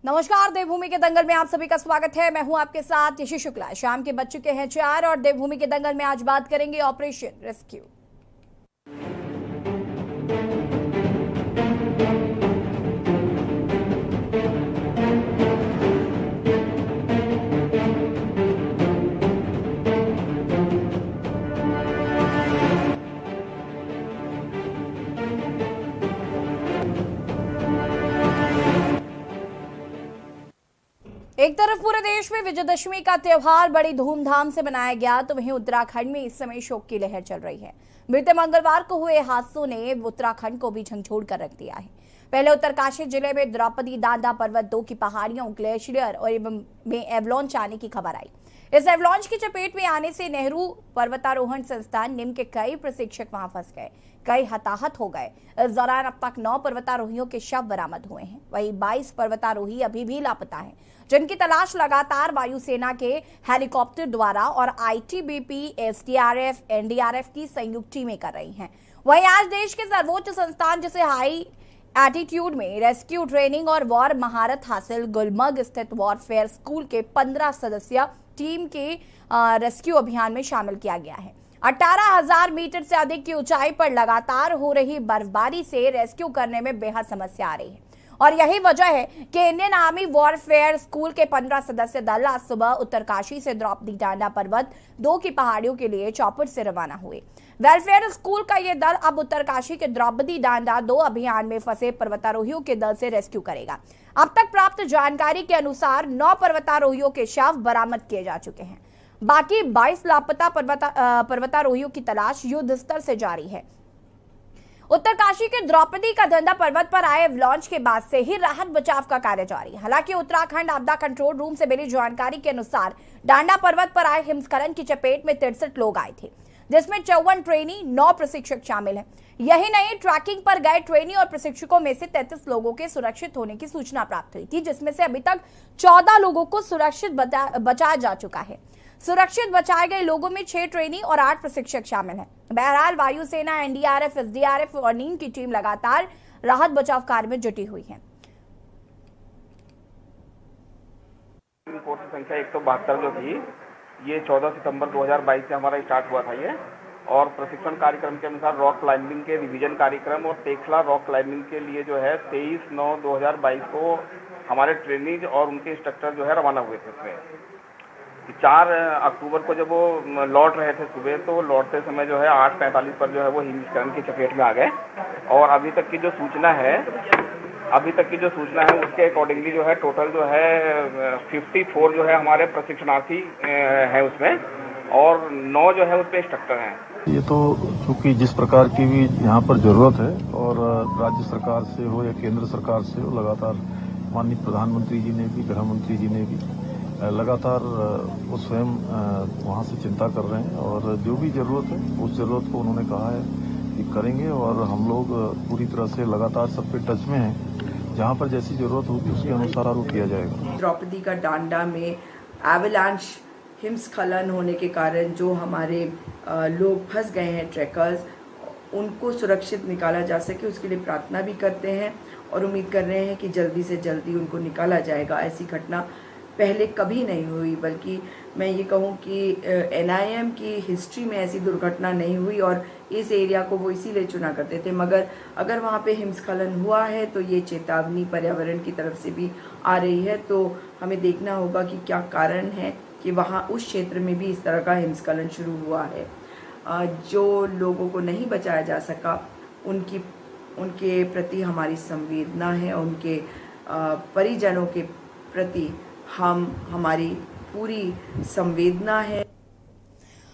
नमस्कार, देवभूमि के दंगल में आप सभी का स्वागत है। मैं हूं आपके साथ यशी शुक्ला। शाम के बज चुके हैं 4 और देवभूमि के दंगल में आज बात करेंगे ऑपरेशन रेस्क्यू। एक तरफ पूरे देश में विजयदशमी का त्योहार बड़ी धूमधाम से मनाया गया, तो वहीं उत्तराखंड में इस समय शोक की लहर चल रही है। बीते मंगलवार को हुए हादसों ने उत्तराखंड को भी झंझोड़ कर रख दिया है। पहले उत्तरकाशी जिले में द्रौपदी दांडा पर्वत 2 की पहाड़ियों ग्लेशियर और में एवलॉन्च आने की खबर आई। इस एवलॉन्च की चपेट में आने से नेहरू पर्वतारोहण संस्थान निम के कई प्रशिक्षक वहां फंस गए, कई हताहत हो गए। इस दौरान अब तक 9 पर्वतारोहियों के शव बरामद हुए हैं। वहीं 22 पर्वतारोही अभी भी लापता हैं, जिनकी तलाश लगातार वायुसेना के हेलीकॉप्टर द्वारा और आईटीबीपी, एसडीआरएफ, एनडीआरएफ की संयुक्त टीमें कर रही हैं। वहीं आज देश के सर्वोच्च संस्थान जिसे हाई एटीट्यूड में रेस्क्यू ट्रेनिंग और वॉर महारत हासिल गुलमर्ग स्थित वॉरफेयर स्कूल के 15 सदस्यीय टीम के रेस्क्यू अभियान में शामिल किया गया है। 18,000 मीटर से अधिक की ऊंचाई पर लगातार हो रही बर्फबारी से रेस्क्यू करने में बेहद समस्या आ रही है और यही वजह है कि इंडियन आर्मी वॉरफेयर स्कूल के 15 सदस्य दल आज सुबह उत्तरकाशी से द्रौपदी दांडा पर्वत 2 की पहाड़ियों के लिए चॉपर से रवाना हुए। वेलफेयर स्कूल का यह दल अब उत्तरकाशी के द्रौपदी दांडा 2 अभियान में फंसे पर्वतारोहियों के दल से रेस्क्यू करेगा। अब तक प्राप्त जानकारी के अनुसार 9 पर्वतारोहियों के शव बरामद किए जा चुके हैं। बाकी 22 लापता पर्वतारोहियों की तलाश युद्ध स्तर से जारी है। उत्तरकाशी के द्रौपदी का दांडा पर्वत पर आए लॉन्च के बाद से ही राहत बचाव का कार्य जारी है। हालांकि उत्तराखंड आपदा कंट्रोल रूम से मिली जानकारी के अनुसार दांडा पर्वत पर आए हिमस्खलन की चपेट में 63 लोग आए थे, जिसमें 54 ट्रेनी, 9 प्रशिक्षक शामिल हैं। यही नहीं, ट्रैकिंग पर गए ट्रेनी और प्रशिक्षकों में से 33 लोगों के सुरक्षित होने की सूचना प्राप्त हुई थी, जिसमें से अभी तक 14 लोगों को सुरक्षित बचाया जा चुका है। सुरक्षित बचाए गए लोगों में 6 ट्रेनी और 8 प्रशिक्षक शामिल हैं। बहरहाल वायुसेना, एनडीआरएफ, एसडीआरएफ और नीम की टीम लगातार राहत बचाव कार्य में जुटी हुई है। रिपोर्ट की संख्या 172 जो थी, ये 14 सितंबर 2022 से हमारा स्टार्ट हुआ था ये, और प्रशिक्षण कार्यक्रम के अनुसार रॉक क्लाइंबिंग के रिवीजन कार्यक्रम और टेक्सला रॉक क्लाइंबिंग के लिए जो है 23/9/2022 को हमारे ट्रेनिंग और उनके इंस्ट्रक्टर जो है रवाना हुए थे। उसमें 4 अक्टूबर को जब वो लौट रहे थे सुबह, तो लौटते समय जो है 8:45 पर जो है वो हिमस्खलन की चपेट में आ गए। और अभी तक की जो सूचना है उसके अकॉर्डिंगली जो है टोटल जो है 54 जो है हमारे प्रशिक्षणार्थी हैं उसमें, और 9 जो है उसपे इंस्ट्रक्टर हैं। ये तो चूंकि जिस प्रकार की भी यहाँ पर जरूरत है, और राज्य सरकार से हो या केंद्र सरकार से हो, लगातार माननीय प्रधानमंत्री जी ने भी, गृह मंत्री जी ने भी लगातार वो स्वयं वहाँ से चिंता कर रहे हैं, और जो भी जरूरत है उस जरूरत को उन्होंने कहा है कि करेंगे, और हम लोग पूरी तरह से लगातार सब पे टच में हैं। जहाँ पर जैसी जरूरत होगी उसके अनुसार वो किया जाएगा। द्रौपदी का दांडा में एवलांच हिमस्खलन होने के कारण जो हमारे लोग फंस गए हैं, ट्रैकर्स, उनको सुरक्षित निकाला जा सके उसके लिए प्रार्थना भी करते हैं और उम्मीद कर रहे हैं कि जल्दी से जल्दी उनको निकाला जाएगा। ऐसी घटना पहले कभी नहीं हुई, बल्कि मैं ये कहूँ कि एनआईएम की हिस्ट्री में ऐसी दुर्घटना नहीं हुई, और इस एरिया को वो इसीलिए चुना करते थे। मगर अगर वहाँ पे हिमस्खलन हुआ है तो ये चेतावनी पर्यावरण की तरफ से भी आ रही है, तो हमें देखना होगा कि क्या कारण है कि वहाँ उस क्षेत्र में भी इस तरह का हिमस्खलन शुरू हुआ है। जो लोगों को नहीं बचाया जा सका उनके प्रति हमारी संवेदना है, उनके परिजनों के प्रति हमारी पूरी संवेदना है।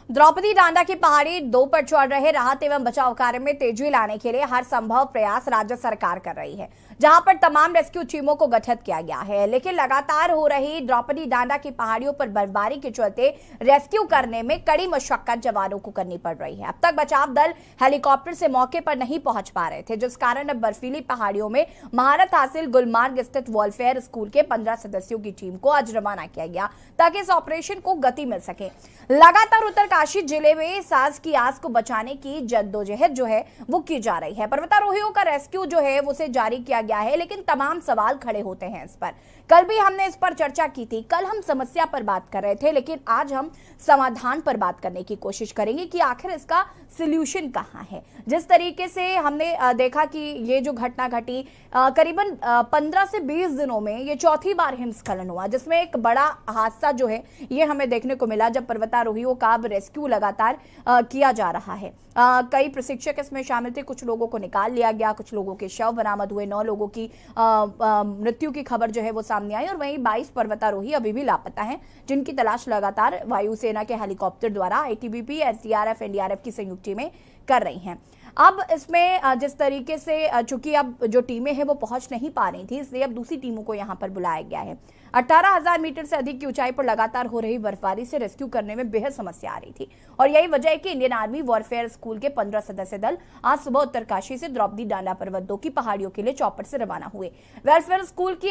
द्रौपदी दांडा की पहाड़ी 2 पर चल रहे राहत एवं बचाव कार्य में तेजी लाने के लिए हर संभव प्रयास राज्य सरकार कर रही है, जहां पर तमाम रेस्क्यू टीमों को गठित किया गया है। लेकिन लगातार हो रही द्रौपदी दांडा की पहाड़ियों पर बर्फबारी के चलते रेस्क्यू करने में कड़ी मशक्कत जवानों को करनी पड़ रही है। अब तक बचाव दल हेलीकॉप्टर से मौके पर नहीं पहुंच पा रहे थे, जिस कारण अब बर्फीली पहाड़ियों में महारत हासिल गुलमर्ग स्थित वॉरफेयर स्कूल के 15 सदस्यों की टीम को आज रवाना किया गया, ताकि इस ऑपरेशन को गति मिल सके। लगातार उत्तरकाशी उत्तरकाशी जिले में सास की आस को बचाने की जद्दोजहद जो है वो की जा रही है। पर्वतारोहियों का रेस्क्यू जो है उसे जारी किया गया है, लेकिन तमाम सवाल खड़े होते हैं इस पर। कल भी हमने इस पर चर्चा की थी। कल हम समस्या पर बात कर रहे थे, लेकिन आज हम समाधान पर बात करने की कोशिश करेंगे कि आखिर इसका सॉल्यूशन कहाँ है। जिस तरीके से हमने देखा कि ये जो घटना घटी करीबन 15 से 20 दिनों में ये चौथी बार हिमस्खलन हुआ, जिसमें एक बड़ा हादसा जो है ये हमें देखने को मिला, जब पर्वतारोहियों का रेस्क्यू लगातार किया जा रहा है। कई प्रशिक्षक इसमें शामिल थे, कुछ लोगों को निकाल लिया गया, कुछ लोगों के शव बरामद हुए, 9 लोगों की मृत्यु की खबर जो है वो सामने आई और वहीं 22 पर्वतारोही अभी भी लापता हैं, जिनकी तलाश लगातार वायुसेना के हेलीकॉप्टर द्वारा आईटीबीपी, एसडीआरएफ, एनडीआरएफ की संयुक्त टीमें कर रही हैं। अब इसमें जिस तरीके से चूंकि अब जो टीमें हैं वो पहुंच नहीं पा रही थी, इसलिए अब दूसरी टीमों को यहां पर बुलाया गया है। 18,000 मीटर से अधिक की ऊंचाई पर लगातार हो रही बर्फबारी से रेस्क्यू करने में बेहद समस्या आ रही थी और यही वजह है कि इंडियन आर्मी वॉरफेयर स्कूल के 15 सदस्य दल आज सुबह उत्तरकाशी से द्रौपदी डांडा पर्वत 2 की पहाड़ियों के लिए चॉपर से रवाना हुए। वेलफेयर स्कूल की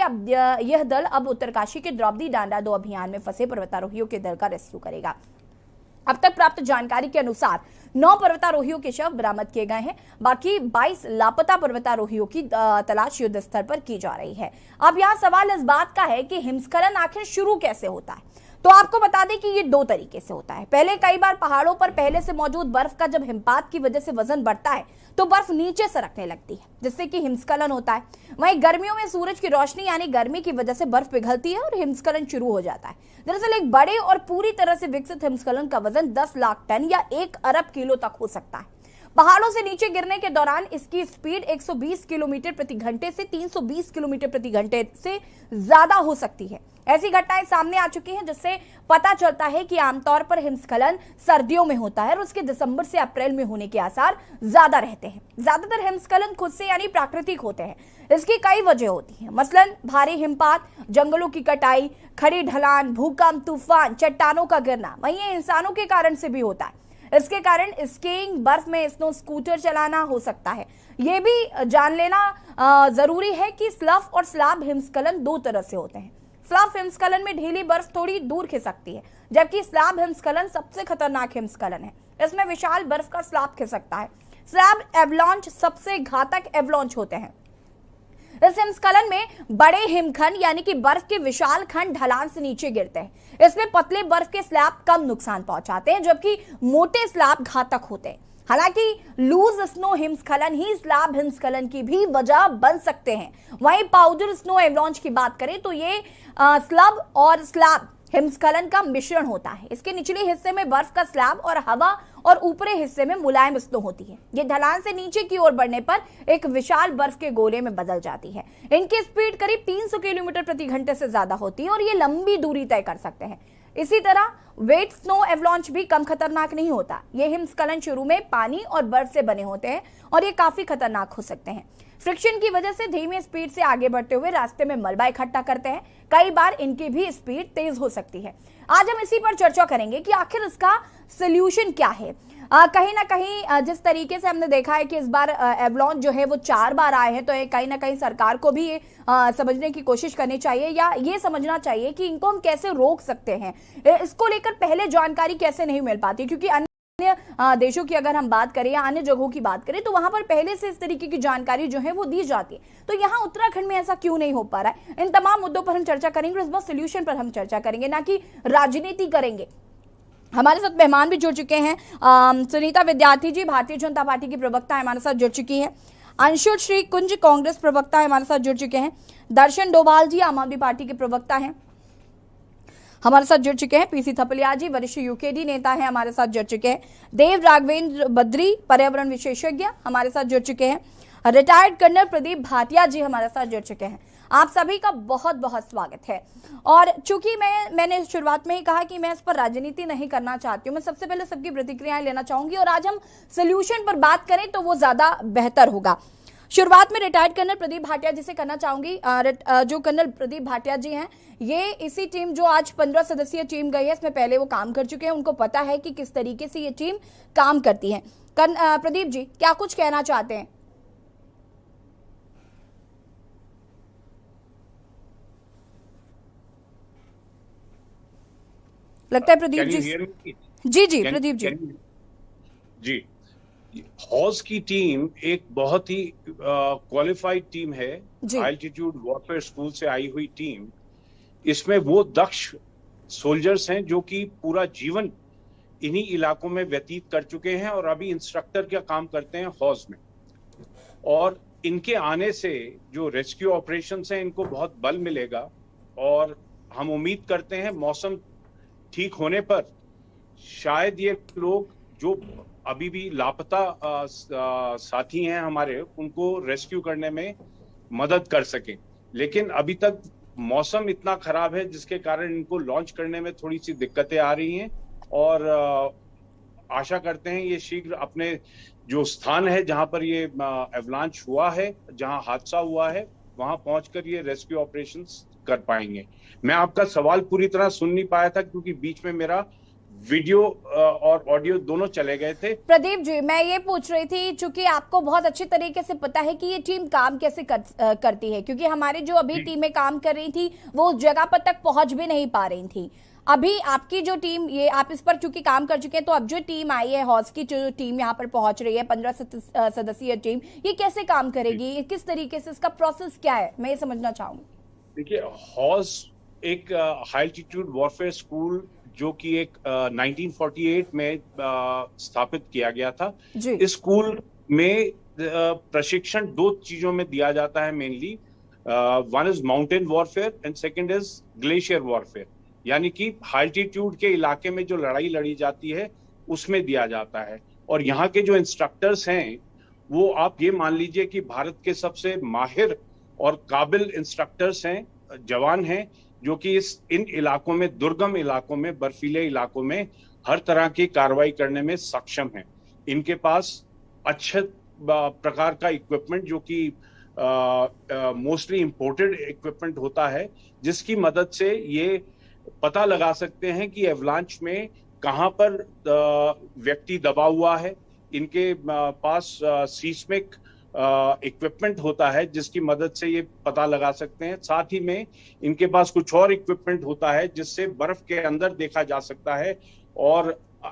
यह दल अब उत्तरकाशी के द्रौपदी डांडा 2 अभियान में फंसे पर्वतारोहियों के दल का रेस्क्यू करेगा। अब तक प्राप्त जानकारी के अनुसार 9 पर्वतारोहियों के शव बरामद किए गए हैं। बाकी 22 लापता पर्वतारोहियों की तलाश युद्ध स्तर पर की जा रही है। अब यहाँ सवाल इस बात का है कि हिमस्खलन आखिर शुरू कैसे होता है। तो आपको बता दें कि ये 2 तरीके से होता है। पहले कई बार पहाड़ों पर पहले से मौजूद बर्फ का जब हिमपात की वजह से वजन बढ़ता है तो बर्फ नीचे सरकने लगती है, जिससे कि हिमस्खलन होता है। वहीं गर्मियों में सूरज की रोशनी यानी गर्मी की वजह से बर्फ पिघलती है और हिमस्खलन शुरू हो जाता है। दरअसल एक बड़े और पूरी तरह से विकसित हिमस्खलन का वजन 10 लाख टन या 1 अरब किलो तक हो सकता है। पहाड़ों से नीचे गिरने के दौरान इसकी स्पीड 120 किलोमीटर प्रति घंटे से 320 किलोमीटर प्रति घंटे से ज्यादा हो सकती है। ऐसी घटनाएं सामने आ चुकी हैं, जिससे पता चलता है कि आमतौर पर हिमस्खलन सर्दियों में होता है और उसके दिसंबर से अप्रैल में होने के आसार ज्यादा रहते हैं। ज्यादातर हिमस्खलन खुद से यानी प्राकृतिक होते हैं। इसकी कई वजह होती हैं, मसलन भारी हिमपात, जंगलों की कटाई, खड़ी ढलान, भूकंप, तूफान, चट्टानों का गिरना। वहीं ये इंसानों के कारण से भी होता है। इसके कारण स्कीइंग, बर्फ में स्नो स्कूटर चलाना हो सकता है। यह भी जान लेना जरूरी है कि स्लफ और स्लाब हिमस्खलन 2 तरह से होते हैं। स्लफ हिमस्खलन में ढीली बर्फ थोड़ी दूर खिसकती है, जबकि स्लैब हिमस्खलन सबसे खतरनाक हिमस्खलन है। इसमें विशाल बर्फ का स्लैब खिसकता है। स्लैब एवलांच सबसे घातक एवलांच होते हैं। इस हिमस्खलन में बड़े हिमखंड यानी कि बर्फ के विशाल खंड ढलान से नीचे गिरते हैं। इसमें पतले बर्फ के स्लैब कम नुकसान पहुंचाते हैं, जबकि मोटे स्लैब घातक होते हैं। हालांकि लूज स्नो हिमस्खलन ही स्लैब हिमस्खलन की भी वजह बन सकते हैं। वहीं पाउडर स्नो एवलांच की बात करें तो ये स्लब और स्लैब हिमस्खलन का मिश्रण होता है। इसके निचले हिस्से में बर्फ का स्लैब और हवा और ऊपरी हिस्से में मुलायम स्नो होती है। ये ढलान से नीचे की ओर बढ़ने पर एक विशाल बर्फ के गोले में बदल जाती है। इनकी स्पीड करीब 300 किलोमीटर प्रति घंटे से ज्यादा होती है और ये लंबी दूरी तय कर सकते हैं। इसी तरह वेट स्नो एवलांच भी कम खतरनाक नहीं होता। ये हिमस्खलन शुरू में पानी और बर्फ से बने होते हैं और ये काफी खतरनाक हो सकते हैं। फ्रिक्शन की वजह से धीमी स्पीड से आगे बढ़ते हुए रास्ते में मलबा इकट्ठा करते हैं। कई बार इनकी भी स्पीड तेज हो सकती है। आज हम इसी पर चर्चा करेंगे कि आखिर इसका सॉल्यूशन क्या है। कहीं ना कहीं जिस तरीके से हमने देखा है कि इस बार एवलांच जो है वो 4 बार आए हैं, तो कहीं ना कहीं सरकार को भी ये समझने की कोशिश करनी चाहिए या ये समझना चाहिए कि इनको हम कैसे रोक सकते हैं। इसको लेकर पहले जानकारी कैसे नहीं मिल पाती, क्योंकि अन्य देशों की अगर हम बात करें या अन्य जगहों की बात करें तो वहां पर पहले से इस तरीके की जानकारी जो है वो दी जाती है। तो यहाँ उत्तराखंड में ऐसा क्यों नहीं हो पा रहा है? इन तमाम मुद्दों पर हम चर्चा करेंगे और इस बार सोल्यूशन पर हम चर्चा करेंगे, ना कि राजनीति करेंगे। हमारे साथ मेहमान भी जुड़ चुके हैं। सुनीता विद्यार्थी जी भारतीय जनता पार्टी की प्रवक्ता हमारे साथ जुड़ चुकी है। अंशुल श्री कुंज कांग्रेस प्रवक्ता हमारे साथ जुड़ चुके हैं। दर्शन डोभाल जी आम आदमी पार्टी के प्रवक्ता हैं, हमारे साथ जुड़ चुके हैं। पीसी थपलिया जी वरिष्ठ यूकेडी नेता हैं, हमारे साथ जुड़ चुके हैं। देव राघवेंद्र बद्री पर्यावरण विशेषज्ञ हमारे साथ जुड़ चुके हैं। रिटायर्ड कर्नल प्रदीप भाटिया जी हमारे साथ जुड़ चुके हैं। आप सभी का बहुत बहुत स्वागत है। और चूंकि मैंने शुरुआत में ही कहा कि मैं इस पर राजनीति नहीं करना चाहती हूँ, मैं सबसे पहले सबकी प्रतिक्रियाएं लेना चाहूंगी और आज हम सोल्यूशन पर बात करें तो वो ज्यादा बेहतर होगा। शुरुआत में रिटायर्ड कर्नल प्रदीप भाटिया जी से करना चाहूंगी। जो कर्नल प्रदीप भाटिया जी हैं, ये इसी टीम जो आज 15 सदस्यीय टीम गई है, इसमें पहले वो काम कर चुके हैं, उनको पता है कि किस तरीके से ये टीम काम करती है। प्रदीप जी क्या कुछ कहना चाहते हैं? लगता है प्रदीप जी जी जी प्रदीप जी। जी, हॉज की टीम एक बहुत ही क्वालिफाइड टीम है, एल्टीट्यूड वॉरफेयर स्कूल से आई हुई टीम। इसमें वो दक्ष सोल्जर्स हैं जो कि पूरा जीवन इन्हीं इलाकों में व्यतीत कर चुके हैं और अभी इंस्ट्रक्टर का काम करते हैं हॉज में। और इनके आने से जो रेस्क्यू ऑपरेशंस हैं इनको बहुत बल मिलेगा और हम उम्मीद करते हैं मौसम ठीक होने पर शायद ये लोग जो अभी भी लापता साथी हैं हमारे, उनको रेस्क्यू करने में मदद कर सकें। लेकिन अभी तक मौसम इतना खराब है जिसके कारण इनको लॉन्च करने में थोड़ी सी दिक्कतें आ रही हैं और आशा करते हैं ये शीघ्र अपने जो स्थान है जहां पर ये एवलांच हुआ है, जहां हादसा हुआ है, वहां पहुंचकर ये रेस्क्यू ऑपरेशंस कर पाएंगे। मैं आपका सवाल पूरी तरह सुन नहीं पाया था क्योंकि बीच में मेरा वीडियो और ऑडियो दोनों चले गए थे। प्रदीप जी, मैं ये पूछ रही थी, चूंकि आपको बहुत अच्छी तरीके से पता है कि ये टीम काम कैसे करती है, क्योंकि हमारे जो अभी टीमें काम कर रही थी वो उस जगह पर तक पहुंच भी नहीं पा रही थी। अभी आपकी जो टीम, ये आप इस पर चूंकि काम कर चुके हैं, तो अब जो टीम आई है, हॉज की जो टीम यहाँ पर पहुंच रही है, 15 सदस्यीय टीम, ये कैसे काम करेगी, किस तरीके से, इसका प्रोसेस क्या है, मैं ये समझना चाहूंगी। देखिए, हॉज एक हाई एल्टीट्यूड वॉरफेयर स्कूल जो कि एक 1948 में स्थापित किया गया था। इस स्कूल में प्रशिक्षण दो चीजों में दिया जाता है mainly. One is mountain warfare and second is glacier warfare, यानी कि हाई एल्टीट्यूड के इलाके में जो लड़ाई लड़ी जाती है उसमें दिया जाता है। और यहाँ के जो इंस्ट्रक्टर्स हैं वो आप ये मान लीजिए कि भारत के सबसे माहिर और काबिल इंस्ट्रक्टर्स हैं, जवान हैं, जो कि इन इलाकों में, दुर्गम इलाकों में, बर्फीले इलाकों में हर तरह की कार्रवाई करने में सक्षम हैं। इनके पास अच्छे प्रकार का इक्विपमेंट जो कि मोस्टली इंपोर्टेड इक्विपमेंट होता है, जिसकी मदद से ये पता लगा सकते हैं कि एवलांच में कहां पर व्यक्ति दबा हुआ है। इनके पास सीस्मिक इक्विपमेंट होता है जिसकी मदद से ये पता लगा सकते हैं। साथ ही में इनके पास कुछ और इक्विपमेंट होता है जिससे बर्फ के अंदर देखा जा सकता है और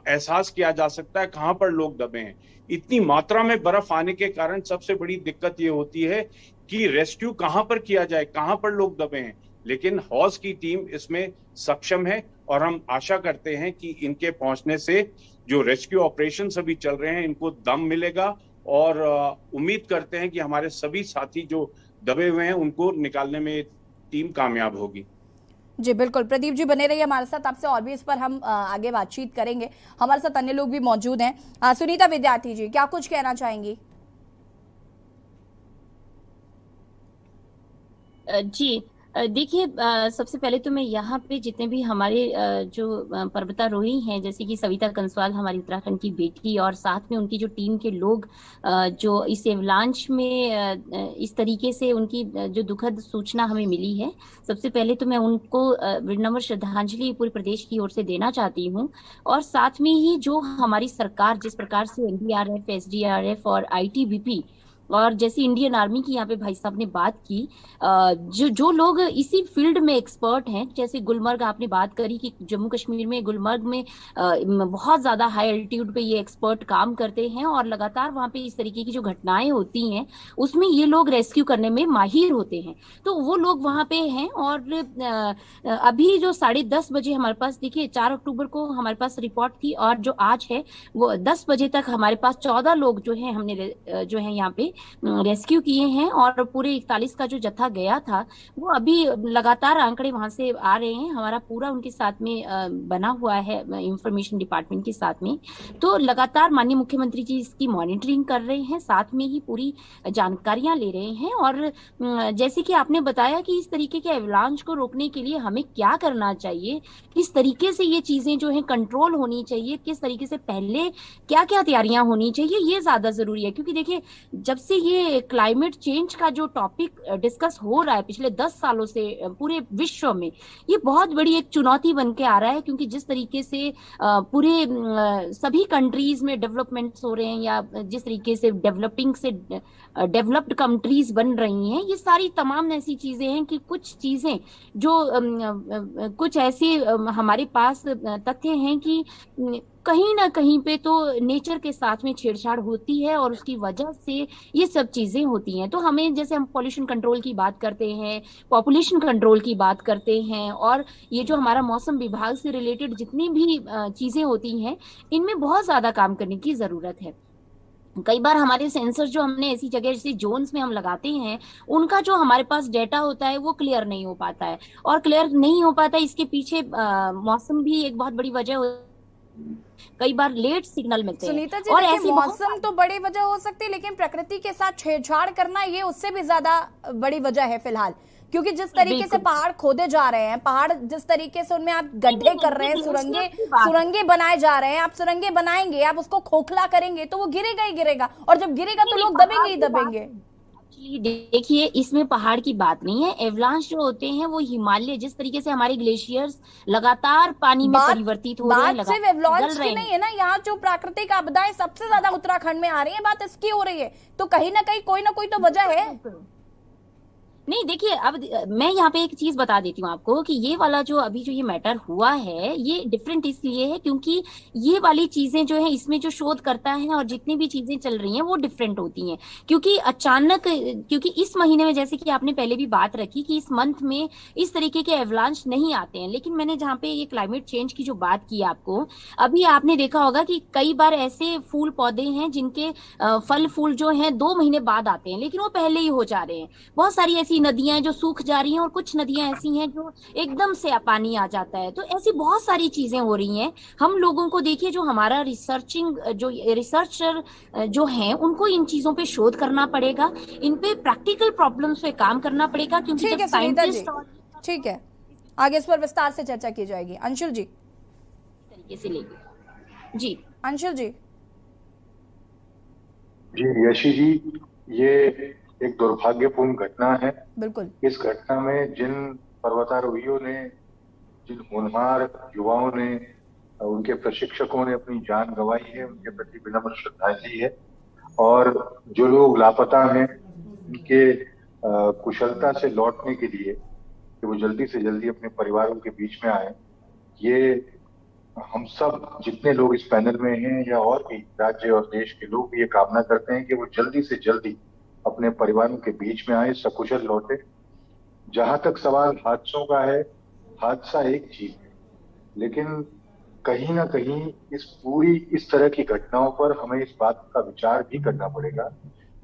एहसास किया जा सकता है कहां पर लोग दबे हैं। इतनी मात्रा में बर्फ आने के कारण सबसे बड़ी दिक्कत ये होती है कि रेस्क्यू कहां पर किया जाए, कहां पर लोग दबे हैं। लेकिन हॉज की टीम इसमें सक्षम है और हम आशा करते हैं कि इनके पहुंचने से जो रेस्क्यू ऑपरेशंस अभी चल रहे हैं इनको दम मिलेगा और उम्मीद करते हैं कि हमारे सभी साथी जो दबे हुए हैं उनको निकालने में टीम कामयाब होगी। जी बिल्कुल, प्रदीप जी बने रहिए हमारे साथ, आपसे और भी इस पर हम आगे बातचीत करेंगे। हमारे साथ अन्य लोग भी मौजूद हैं। सुनीता विद्यार्थी जी, क्या कुछ कहना चाहेंगी? जी देखिए, सबसे पहले तो मैं यहाँ पे जितने भी हमारे जो पर्वतारोही हैं, जैसे कि सविता कंसवाल हमारी उत्तराखंड की बेटी, और साथ में उनकी जो टीम के लोग जो इस एवलांच में इस तरीके से उनकी जो दुखद सूचना हमें मिली है, सबसे पहले तो मैं उनको विनम्र श्रद्धांजलि पूरे प्रदेश की ओर से देना चाहती हूँ। और साथ में ही जो हमारी सरकार जिस प्रकार से NDRF, SDRF और ITBP और जैसे इंडियन आर्मी की यहाँ पे भाई साहब ने बात की, जो लोग इसी फील्ड में एक्सपर्ट हैं, जैसे गुलमर्ग आपने बात करी कि जम्मू कश्मीर में गुलमर्ग में बहुत ज्यादा हाई एल्टीट्यूड पे ये एक्सपर्ट काम करते हैं और लगातार वहाँ पे इस तरीके की जो घटनाएं होती हैं उसमें ये लोग रेस्क्यू करने में माहिर होते हैं। तो वो लोग वहाँ पे हैं। और अभी जो 10:30 बजे हमारे पास, देखिए 4 अक्टूबर को हमारे पास रिपोर्ट थी और जो आज है वो 10 बजे तक हमारे पास 14 लोग जो है हमने जो है यहाँ पे रेस्क्यू किए हैं। और पूरे 41 का जो जत्था गया था वो अभी लगातार आंकड़े वहां से आ रहे हैं, हमारा पूरा उनके साथ में बना हुआ है इंफॉर्मेशन डिपार्टमेंट के साथ में। तो लगातार माननीय मुख्यमंत्री जी इसकी मॉनिटरिंग कर रहे हैं, साथ में ही पूरी जानकारियां ले रहे हैं। और जैसे कि आपने बताया कि इस तरीके के एवलांच को रोकने के लिए हमें क्या करना चाहिए, किस तरीके से ये चीजें जो है कंट्रोल होनी चाहिए, किस तरीके से पहले क्या क्या तैयारियां होनी चाहिए, ये ज्यादा जरूरी है। क्योंकि देखिए, जब से ये क्लाइमेट चेंज का जो टॉपिक डिस्कस हो रहा है पिछले 10 सालों से पूरे विश्व में, ये बहुत बड़ी एक चुनौती बन के आ रहा है। क्योंकि जिस तरीके से पूरे सभी कंट्रीज में डेवलपमेंट्स हो रहे हैं या जिस तरीके से डेवलपिंग से डेवलप्ड कंट्रीज बन रही हैं, ये सारी तमाम ऐसी चीजें हैं कि कुछ चीजें जो कुछ ऐसे हमारे पास तथ्य हैं कि कहीं ना कहीं पे तो नेचर के साथ में छेड़छाड़ होती है और उसकी वजह से ये सब चीजें होती हैं। तो हमें, जैसे हम पॉल्यूशन कंट्रोल की बात करते हैं, पॉपुलेशन कंट्रोल की बात करते हैं, और ये जो हमारा मौसम विभाग से रिलेटेड जितनी भी चीजें होती हैं, इनमें बहुत ज्यादा काम करने की जरूरत है। कई बार हमारे सेंसर जो हमने ऐसी जगह जैसे जोन्स में हम लगाते हैं, उनका जो हमारे पास डेटा होता है वो क्लियर नहीं हो पाता है, और क्लियर नहीं हो पाता, इसके पीछे मौसम भी एक बहुत बड़ी वजह कई बार लेट सिग्नल मिलते हैं। सुनीता जी, और देखिए, ऐसी मौसम तो बड़ी वजह हो सकती है, लेकिन प्रकृति के साथ छेड़छाड़ करना ये उससे भी ज्यादा बड़ी वजह है फिलहाल। क्योंकि जिस तरीके से पहाड़ खोदे जा रहे हैं, पहाड़ जिस तरीके से उनमें आप गड्ढे कर रहे हैं, सुरंगे बनाए जा रहे हैं, आप सुरंगे बनाएंगे, आप उसको खोखला करेंगे तो वो गिरेगा ही गिरेगा, और जब गिरेगा तो लोग दबेंगे ही दबेंगे। देखिए, इसमें पहाड़ की बात नहीं है। एवलांच जो होते हैं वो हिमालय, जिस तरीके से हमारे ग्लेशियर्स लगातार पानी में परिवर्तित हो रहे हैं, सिर्फ एवलांच की नहीं है ना, यहाँ जो प्राकृतिक आपदाएं सबसे ज्यादा उत्तराखंड में आ रही है, बात इसकी हो रही है, तो कहीं ना कहीं कोई ना कोई तो वजह है। नहीं, देखिए, अब मैं यहाँ पे एक चीज बता देती हूँ आपको कि ये वाला जो अभी जो ये मैटर हुआ है, ये डिफरेंट इसलिए है क्योंकि ये वाली चीजें जो है, इसमें जो शोध करता है और जितनी भी चीजें चल रही हैं वो डिफरेंट होती हैं। क्योंकि अचानक, क्योंकि इस महीने में, जैसे कि आपने पहले भी बात रखी कि इस मंथ में इस तरीके के एवलांच नहीं आते हैं, लेकिन मैंने जहाँ पे ये क्लाइमेट चेंज की जो बात की आपको, अभी आपने देखा होगा कि कई बार ऐसे फूल पौधे हैं जिनके फल फूल जो है 2 महीने बाद आते हैं, लेकिन वो पहले ही हो जा रहे हैं। बहुत सारी ऐसी नदियां जो सूख जा रही हैं, और कुछ नदियां ऐसी हैं जो एकदम से पानी आ जाता है। तो ऐसी बहुत सारी चीजें हो रही हैं। हम लोगों को देखिए, जो हमारा रिसर्चर जो हैं, उनको इन चीजों पे शोध करना पड़ेगा, इन पे प्रैक्टिकल प्रॉब्लम्स पे काम करना पड़ेगा, क्योंकि जब साइंटिस्ट, ठीक है, आगे इस पर विस्तार से चर्चा की जाएगी। अंशुल जी, तरीके से लेंगे जी। अंशुल जी। जी यशी जी, ये एक दुर्भाग्यपूर्ण घटना है। बिल्कुल। इस घटना में जिन पर्वतारोहियों ने, जिन होनहार युवाओं ने, उनके प्रशिक्षकों ने अपनी जान गंवाई है, उनके प्रति विनम्र श्रद्धांजलि है। और जो लोग लापता हैं, उनके कुशलता से लौटने के लिए कि वो जल्दी से जल्दी अपने परिवारों के बीच में आए, ये हम सब जितने लोग इस पैनल में हैं या और भी राज्य और देश के लोग ये कामना करते हैं कि वो जल्दी से जल्दी अपने परिवारों के बीच में आए, सकुशल लौटे। जहां तक सवाल हादसों का है, हादसा एक चीज है, लेकिन कहीं ना कहीं इस तरह की घटनाओं पर हमें इस बात का विचार भी करना पड़ेगा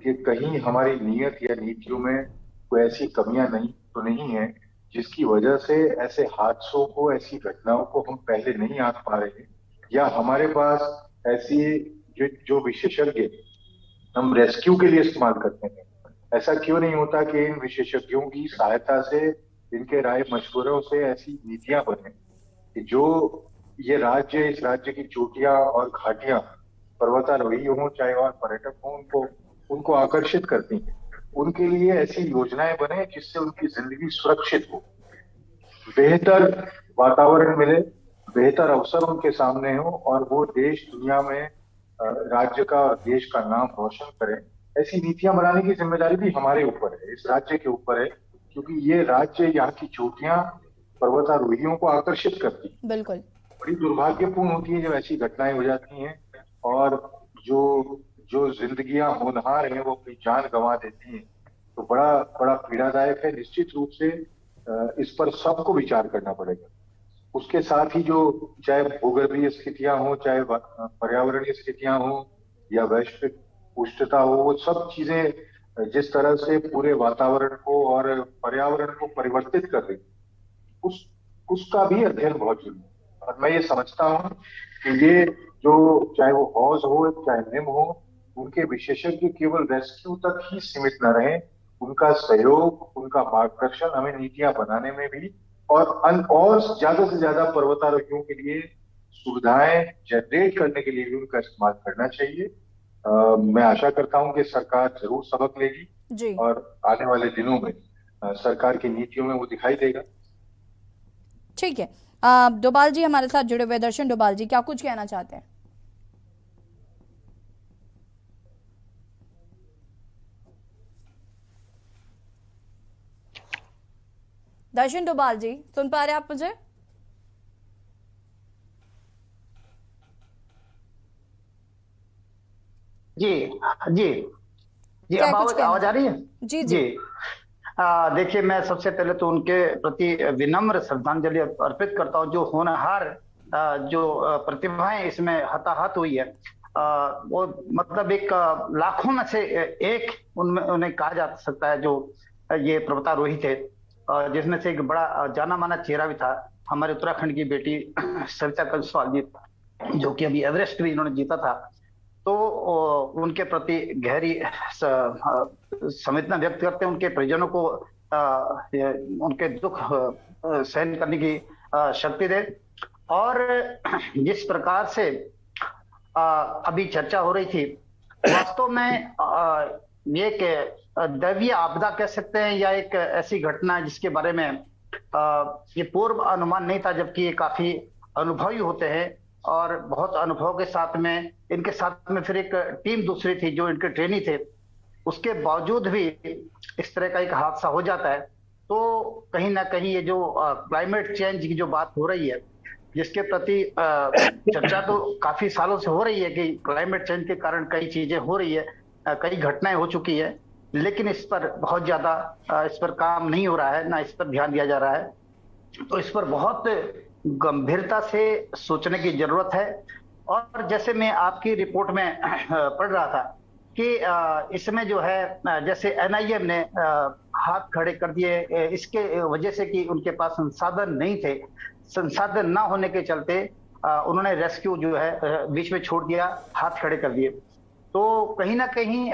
कि कहीं हमारी नीयत या नीतियों में कोई ऐसी कमियां तो नहीं है जिसकी वजह से ऐसे हादसों को, ऐसी घटनाओं को हम पहले नहीं आंक पा रहे हैं, या हमारे पास ऐसी जो विशेषज्ञ हम रेस्क्यू के लिए इस्तेमाल करते हैं, ऐसा क्यों नहीं होता कि इन विशेषज्ञों की सहायता से, इनके राय मशवरों से ऐसी नीतियां बने कि जो ये राज्य, इस राज्य की चोटियां और घाटियां पर्वतारोही हों चाहे और पर्यटक हों, उनको आकर्षित करती हैं। उनके लिए ऐसी योजनाएं बने जिससे उनकी जिंदगी सुरक्षित हो, बेहतर वातावरण मिले, बेहतर अवसर उनके सामने हो, और वो देश दुनिया में राज्य का और देश का नाम रोशन करें। ऐसी नीतियां बनाने की जिम्मेदारी भी हमारे ऊपर है, इस राज्य के ऊपर है, क्योंकि ये राज्य, यहाँ की चोटियां पर्वतारोहियों को आकर्षित करती है। बिल्कुल। बड़ी दुर्भाग्यपूर्ण होती है जब ऐसी घटनाएं हो जाती हैं, और जो जिंदगियां होनहार हैं वो अपनी जान गंवा देती हैं, तो बड़ा बड़ा पीड़ादायक है। निश्चित रूप से इस पर सबको विचार करना पड़ेगा। उसके साथ ही जो चाहे भूगर्भीय स्थितियां हो, चाहे पर्यावरणीय स्थितियां हो, या वैश्विक उष्णता हो, वो सब चीजें जिस तरह से पूरे वातावरण को और पर्यावरण को परिवर्तित कर रही, उसका भी अध्ययन बहुत जरूरी है। और मैं ये समझता हूँ कि ये जो, चाहे वो हौज हो चाहे निम हो, उनके विशेषज्ञ केवल रेस्क्यू तक ही सीमित न रहे, उनका सहयोग, उनका मार्गदर्शन हमें नीतियां बनाने में भी और ज्यादा से ज्यादा पर्वतारोहियों के लिए सुविधाएं जनरेट करने के लिए भी उनका इस्तेमाल करना चाहिए। मैं आशा करता हूं कि सरकार जरूर सबक लेगी जी। और आने वाले दिनों में सरकार की नीतियों में वो दिखाई देगा। ठीक है, डोभाल जी हमारे साथ जुड़े हुए। दर्शन डोभाल जी, क्या कुछ कहना चाहते हैं? दर्शन डोभाल जी, सुन पा रहे हैं आप मुझे? जी जी जी, क्या अब कुछ कहना आवाज आ रही है? जी जी। देखिए, मैं सबसे पहले तो उनके प्रति विनम्र श्रद्धांजलि अर्पित करता हूँ। जो होनहार जो प्रतिभाएं इसमें हताहत हुई है, वो मतलब एक लाखों में से एक उनमें उन्हें कहा जा सकता है, जो ये पर्वतारोही थे, जिसमें से एक बड़ा जाना माना चेहरा भी था हमारे उत्तराखंड की बेटी सविता कंसवाल जी, जो कि अभी एवरेस्ट भी इन्होंने जीता था। तो उनके प्रति गहरी संवेदना व्यक्त करते हैं। उनके परिजनों को उनके दुख सहन करने की शक्ति दे। और जिस प्रकार से अभी चर्चा हो रही थी, वास्तव में ये एक दैवीय आपदा कह सकते हैं, या एक ऐसी घटना जिसके बारे में ये पूर्व अनुमान नहीं था, जबकि ये काफी अनुभवी होते हैं और बहुत अनुभव के साथ में इनके साथ में फिर एक टीम दूसरी थी जो इनके ट्रेनी थे। उसके बावजूद भी इस तरह का एक हादसा हो जाता है। तो कहीं ना कहीं ये जो क्लाइमेट चेंज की जो बात हो रही है, जिसके प्रति चर्चा तो काफी सालों से हो रही है कि क्लाइमेट चेंज के कारण कई चीजें हो रही है, कई घटनाएं हो चुकी है, लेकिन इस पर बहुत ज्यादा इस पर काम नहीं हो रहा है, ना इस पर ध्यान दिया जा रहा है। तो इस पर बहुत गंभीरता से सोचने की जरूरत है। और जैसे मैं आपकी रिपोर्ट में पढ़ रहा था कि इसमें जो है, जैसे एनआईएम ने हाथ खड़े कर दिए इसके वजह से कि उनके पास संसाधन नहीं थे। संसाधन ना होने के चलते उन्होंने रेस्क्यू जो है बीच में छोड़ दिया, हाथ खड़े कर दिए। तो कहीं ना कहीं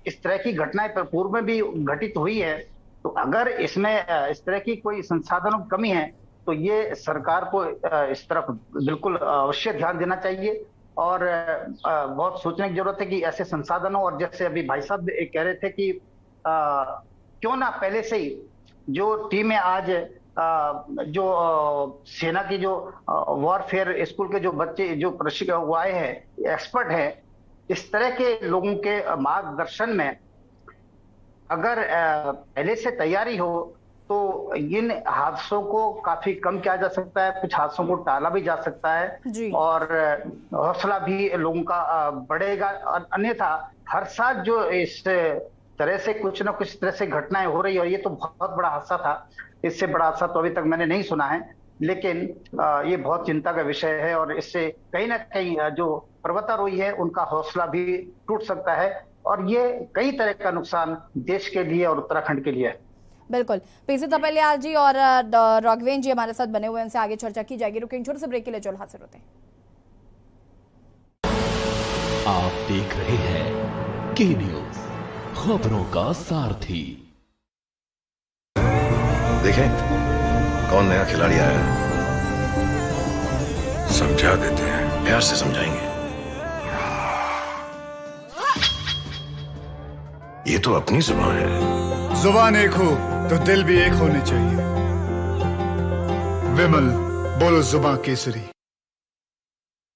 इस तरह की घटनाएं पूर्व में भी घटित हुई है। तो अगर इसमें इस तरह की कोई संसाधनों की कमी है, तो ये सरकार को इस तरफ बिल्कुल अवश्य ध्यान देना चाहिए और बहुत सोचने की जरूरत है कि ऐसे संसाधनों, और जैसे अभी भाई साहब कह रहे थे कि क्यों ना पहले से ही जो टीमें आज जो सेना की जो वॉरफेयर स्कूल के जो बच्चे जो प्रशिक्षक आए हैं, एक्सपर्ट हैं, इस तरह के लोगों के मार्गदर्शन में अगर पहले से तैयारी हो तो इन हादसों को काफी कम किया जा सकता है, कुछ हादसों को टाला भी जा सकता है और हौसला भी लोगों का बढ़ेगा। अन्यथा हर साल जो इस तरह से कुछ ना कुछ तरह से घटनाएं हो रही है, और ये तो बहुत बड़ा हादसा था, इससे बड़ा हादसा तो अभी तक मैंने नहीं सुना है, लेकिन ये बहुत चिंता का विषय है। और इससे कहीं ना कहीं जो पर्वतारोही है उनका हौसला भी टूट सकता है, और ये कई तरह का नुकसान देश के लिए और उत्तराखंड के लिए है। बिल्कुल। पीसी तपेलियाल जी और राघवेंद्र जी हमारे साथ बने हुए, उनसे आगे चर्चा की जाएगी। रुकेंगे छोटे से ब्रेक के लिए, जो हाजिर होते हैं। आप देख रहे हैं के न्यूज, खबरों का सारथी। देखें कौन नया खिलाड़ी आया है, समझा देते हैं, प्यार से समझाएंगे। ये तो अपनी जुबान है। जुबान एक हो तो दिल भी एक होने चाहिए। विमल, बोलो जुबान केसरी।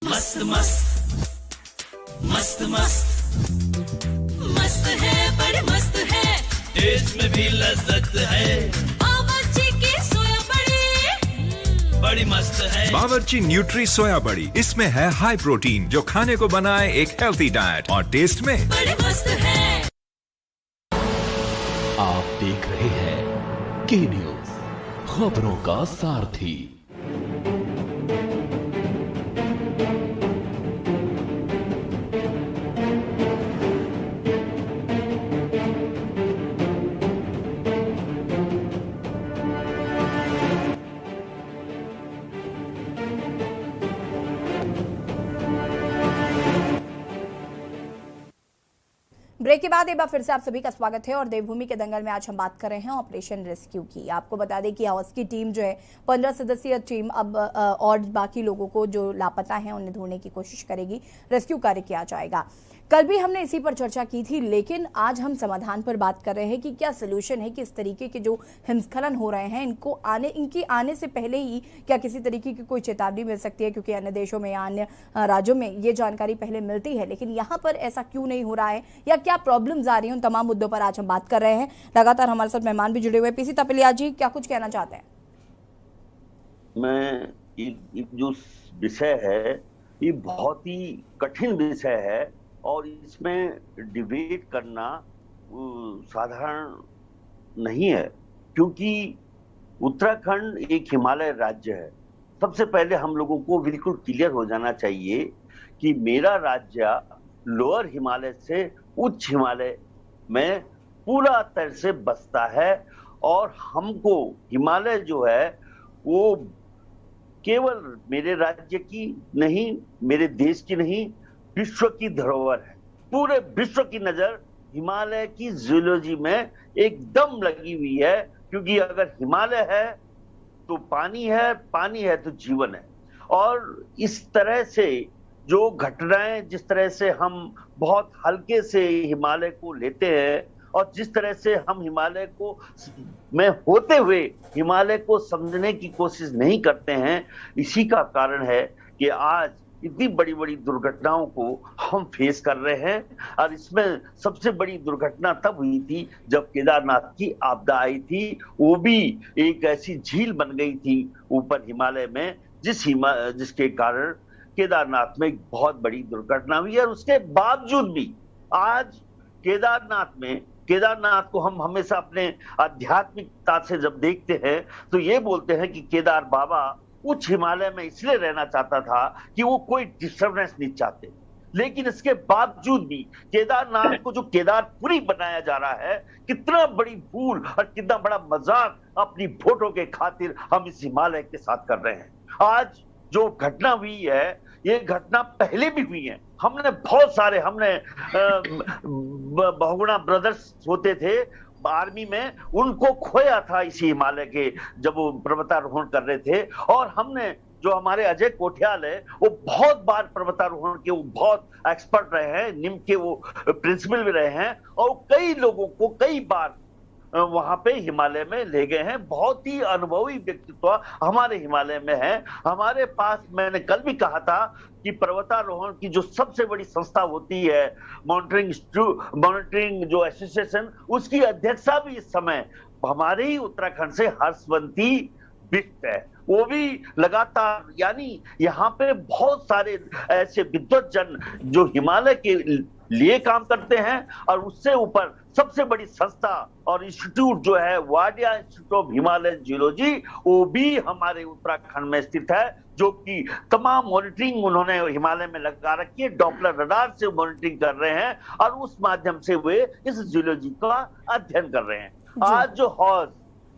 मस्त मस्त मस्त मस्त मस्त है, बड़ी मस्त है, टेस्ट में भी लज्जत है। बावर्ची की सोया बड़ी बड़ी मस्त है। बावर्ची न्यूट्री सोया बड़ी, इसमें है हाई प्रोटीन जो खाने को बनाए एक हेल्थी डाइट, और टेस्ट में बड़ी मस्त है। आप देख रहे हैं के न्यूज, खबरों का सारथी। ब्रेक के बाद एक बार फिर से आप सभी का स्वागत है। और देवभूमि के दंगल में आज हम बात कर रहे हैं ऑपरेशन रेस्क्यू की। आपको बता दें कि हाउस की टीम जो है 15 सदस्यीय टीम अब और बाकी लोगों को जो लापता हैं उन्हें ढूंढने की कोशिश करेगी, रेस्क्यू कार्य किया जाएगा। कल भी हमने इसी पर चर्चा की थी, लेकिन आज हम समाधान पर बात कर रहे हैं कि क्या सलूशन है कि इस तरीके के जो हिमस्खलन हो रहे हैं इनकी आने से पहले ही क्या किसी तरीके की कोई चेतावनी मिल सकती है, क्योंकि अन्य देशों में, अन्य राज्यों में ये जानकारी पहले मिलती है, लेकिन यहाँ पर ऐसा क्यों नहीं हो रहा है या क्या प्रॉब्लम्स आ रही हैं, उन तमाम मुद्दों पर आज हम बात कर रहे हैं। लगातार हमारे साथ मेहमान भी जुड़े हुए हैं। पीसी तपेलिया जी, क्या कुछ कहना चाहते हैं? मैं जो विषय है ये बहुत ही कठिन विषय है और इसमें डिबेट करना साधारण नहीं है, क्योंकि उत्तराखंड एक हिमालय राज्य है। सबसे पहले हम लोगों को बिल्कुल क्लियर हो जाना चाहिए कि मेरा राज्य लोअर हिमालय से उच्च हिमालय में पूरा तरह से बसता है, और हमको हिमालय जो है वो केवल मेरे राज्य की नहीं, मेरे देश की नहीं, विश्व की धरोहर है। पूरे विश्व की नजर हिमालय की जियोलॉजी में एकदम लगी हुई है, क्योंकि अगर हिमालय है तो पानी है, पानी है तो जीवन है। और इस तरह से जो घटनाएं, जिस तरह से हम बहुत हल्के से हिमालय को लेते हैं और जिस तरह से हम हिमालय को में होते हुए हिमालय को समझने की कोशिश नहीं करते हैं, इसी का कारण है कि आज इतनी बड़ी बड़ी दुर्घटनाओं को हम फेस कर रहे हैं। और इसमें सबसे बड़ी दुर्घटना तब हुई थी जब केदारनाथ की आपदा आई थी। वो भी एक ऐसी झील बन गई थी ऊपर हिमालय में, जिसके कारण केदारनाथ में एक बहुत बड़ी दुर्घटना हुई। और उसके बावजूद भी आज केदारनाथ को हम हमेशा अपने आध्यात्मिकता से जब देखते हैं तो ये बोलते हैं कि केदार बाबा उच्च हिमालय में इसलिए रहना चाहता था कि वो कोई डिस्टर्बेंस नहीं चाहते। लेकिन इसके बावजूद भी केदारनाथ को जो केदारपुरी बनाया जा रहा है, कितना बड़ी भूल और कितना बड़ा मजाक अपनी वोटों के खातिर हम इस हिमालय के साथ कर रहे हैं। आज जो घटना हुई है, ये घटना पहले भी हुई है। हमने बहुगुणा ब्रदर्स होते थे आर्मी में, उनको खोया था इसी हिमालय के जब वो पर्वतारोहण कर रहे थे। और हमने जो हमारे अजय कोठियाल है, वो बहुत बार पर्वतारोहण के वो बहुत एक्सपर्ट रहे हैं, निम के वो प्रिंसिपल भी रहे हैं, और कई लोगों को कई बार वहां पे हिमालय में ले गए हैं। बहुत ही अनुभवी व्यक्तित्व हमारे हिमालय में है। हमारे पास, मैंने कल भी कहा था कि पर्वतारोहण की जो सबसे बड़ी संस्था होती है मॉनिटरिंग जो एसोसिएशन, उसकी अध्यक्षा भी इस समय हमारे ही उत्तराखंड से हर्षवंती बिष्ट है। वो भी लगातार, यानी यहाँ पे बहुत सारे ऐसे विद्वत जन जो हिमालय के लिए काम करते हैं, और उससे ऊपर सबसे बड़ी संस्था और इंस्टीट्यूट जो है Wadia institute of Himalaya geology, वो भी हमारे उत्तराखंड में स्थित है, जो कि तमाम मॉनिटरिंग उन्होंने हिमालय में लगा रखी है। डॉपलर रडार से मॉनिटरिंग कर रहे हैं और उस माध्यम से वे इस जियोलॉजी का अध्ययन कर रहे हैं। आज जो हौज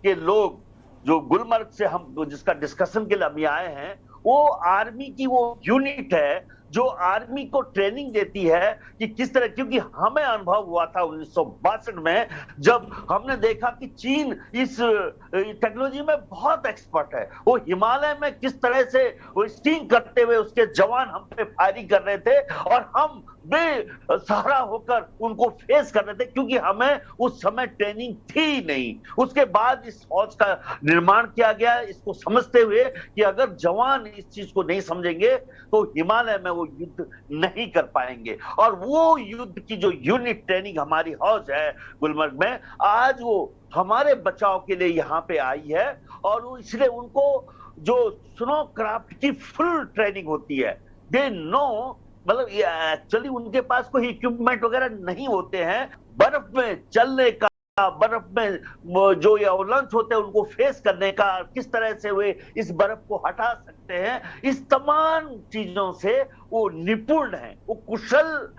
के लोग जो गुलमर्ग से हम जिसका डिस्कशन के लिए अभी आए हैं, वो आर्मी की वो यूनिट है जो आर्मी को ट्रेनिंग देती है कि किस तरह, क्योंकि हमें अनुभव हुआ था 1962 में, जब हमने देखा कि चीन इस टेक्नोलॉजी में बहुत एक्सपर्ट है। वो हिमालय में किस तरह से वो स्टिंग करते हुए उसके जवान हम पे फायरिंग कर रहे थे, और हम बेसहारा होकर उनको फेस कर रहे थे, क्योंकि हमें उस समय ट्रेनिंग थी नहीं। उसके बाद इस फौज का निर्माण किया गया, इसको समझते हुए कि अगर जवान इस चीज को नहीं समझेंगे तो हिमालय में वो युद्ध नहीं कर पाएंगे। और वो युद्ध की जो यूनिट ट्रेनिंग हमारी हौज है गुलमर्ग में, आज वो हमारे बचाव के लिए यहाँ पे आई है। और इसलिए उनको जो स्नो क्राफ्ट की फुल ट्रेनिंग होती है, दे नो, मतलब एक्चुअली उनके पास कोई इक्विपमेंट वगैरह नहीं होते हैं। बर्फ में चलने का, बर्फ में जो ये अवलंच होते हैं उनको फेस करने का, किस तरह से वे इस बर्फ को हटा सकते हैं, इस तमाम चीजों से वो निपुण हैं, वो कुशल